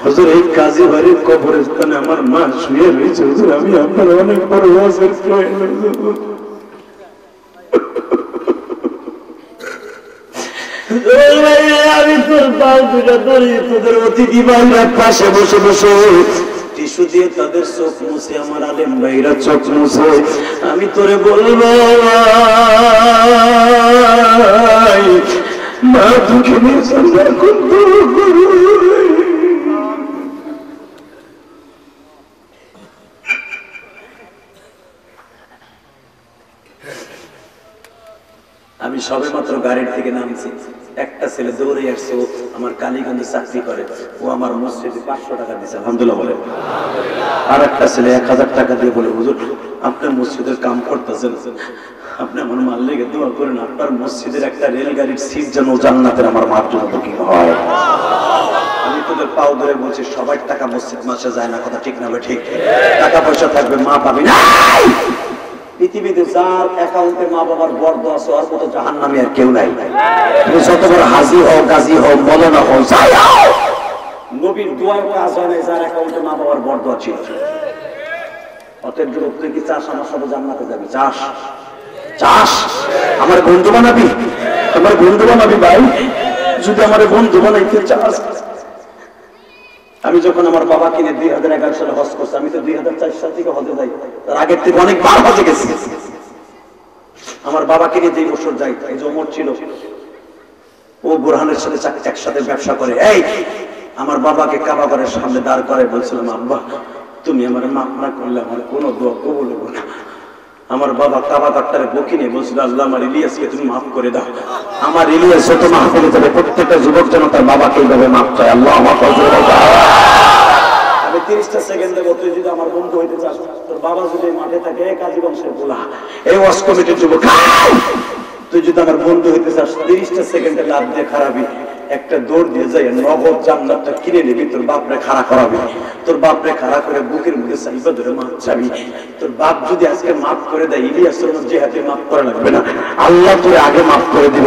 হুজুর এই কাজী বাড়ির কবরস্থানে আমার মা শুয়ে রয়েছে, হুজুর আমি আপনার অনেক বড় ওয়াজের প্রয়োজন। আমি তোর পাও দুটা ধরি, তোদের অতিথি ভাইরা পাশে বসে বসে টিস্যু দিয়ে তাদের চোখ মুছে, আমার আলেম ভাইরা চোখ মুছে, আমি তোরে বলবো মা দুঃখে নিয়ে এখন আমি সবে মাত্র গাড়ির থেকে নামছি, একটা ছেলে দৌড়ে আসছে, ও আমার কালীগঞ্জে চাকরি করে, ও আমার মসজিদে 500 টাকা দিয়েছে, আলহামদুলিল্লাহ বলে। আর একটা ছেলে 1000 টাকা দিয়ে বলে, হুজুর আপনার মসজিদের কাম করতেছেন, আপনি আমার মাল লেগে দোয়া করেন, আপনার মসজিদের একটা রেলগাড়ির সিট যেন জান্নাতের আমার মার জন্য বুকিং হয়। আমি তোদের পাও ধরে বলছি, সবার টাকা মসজিদ মাসে যায় না, কথা ঠিক না? ঠিক, টাকা পয়সা থাকবে, মা পাবি না। পৃথিবীতে যার অ্যাকাউন্টে মা বাবার বর্দ আছে, ওর মতো জাহান্নামী আর কেউ নাই। তুমি যত বড় হাজি হও, গাজী হও, মৌলানা হও, যাই হও, নবীর দোয়ার কাজ হয় না যার অ্যাকাউন্টে মা বাবার বর্দ আছে। অতএব যুবক, তুই কি চাস আমার সাথে জান্নাতে যাবি? চাস? চাস আমার বন্ধু বানাবি? আমার বন্ধু বানাবি ভাই? যদি আমার বন্ধু বানাইতে চাস, আমি যখন আমার বাবা কিনে 2011 সালে হজ করছি, আমি তো 2004 সাল থেকে হজে যাই, তার আগের থেকে অনেকবার হজে গেছি। আমার বাবা কিনে যেই বছর যাই, এই যে ওমর ছিল, ও বুরহানের সাথে একসাথে ব্যবসা করে, এই আমার বাবাকে কাবাগরের সামনে দাঁড় করে বলছিলাম, আব্বা তুমি আমার মাফ না করলে আমার কোনো দোয়া কবুল হবে না। আমার বাবা কাবাগরটারে বকি নিয়ে বলছিল, আল্লাহ আমার ইলিয়াসকে তুমি মাফ করে দাও। আমার ইলিয়াস যত মাফ করে দেবে, প্রত্যেকটা যুবক যেন তার বাবাকে এইভাবে মাফ চায়। আল্লাহ আমার আমি 30টা সেকেন্ড দেবো, তুই যদি আমার বন্ধু হইতে চাস, তোর বাবা যদি মাঠে থাকে, কাজী বংশের বলা, এই ওয়াজ কমিটির যুবক, তুই যদি আমার বন্ধু হইতে চাস, 30টা সেকেন্ডে লাভ দিয়ে খারাপি একটা দৌড় দিয়ে যাই, নগদ জান্নাতটা কিনে নিবি, তোর বাপরে খাড়া করাবি, তোর বাপরে খাড়া করে বুকের মধ্যে সাইবা ধরে মাপ চাবি। তোর বাপ যদি আজকে মাফ করে দেয়, ইলিয়াসের মধ্যে হাতে মাফ করা লাগবে না, আল্লাহ তোরে আগে মাফ করে দিবে।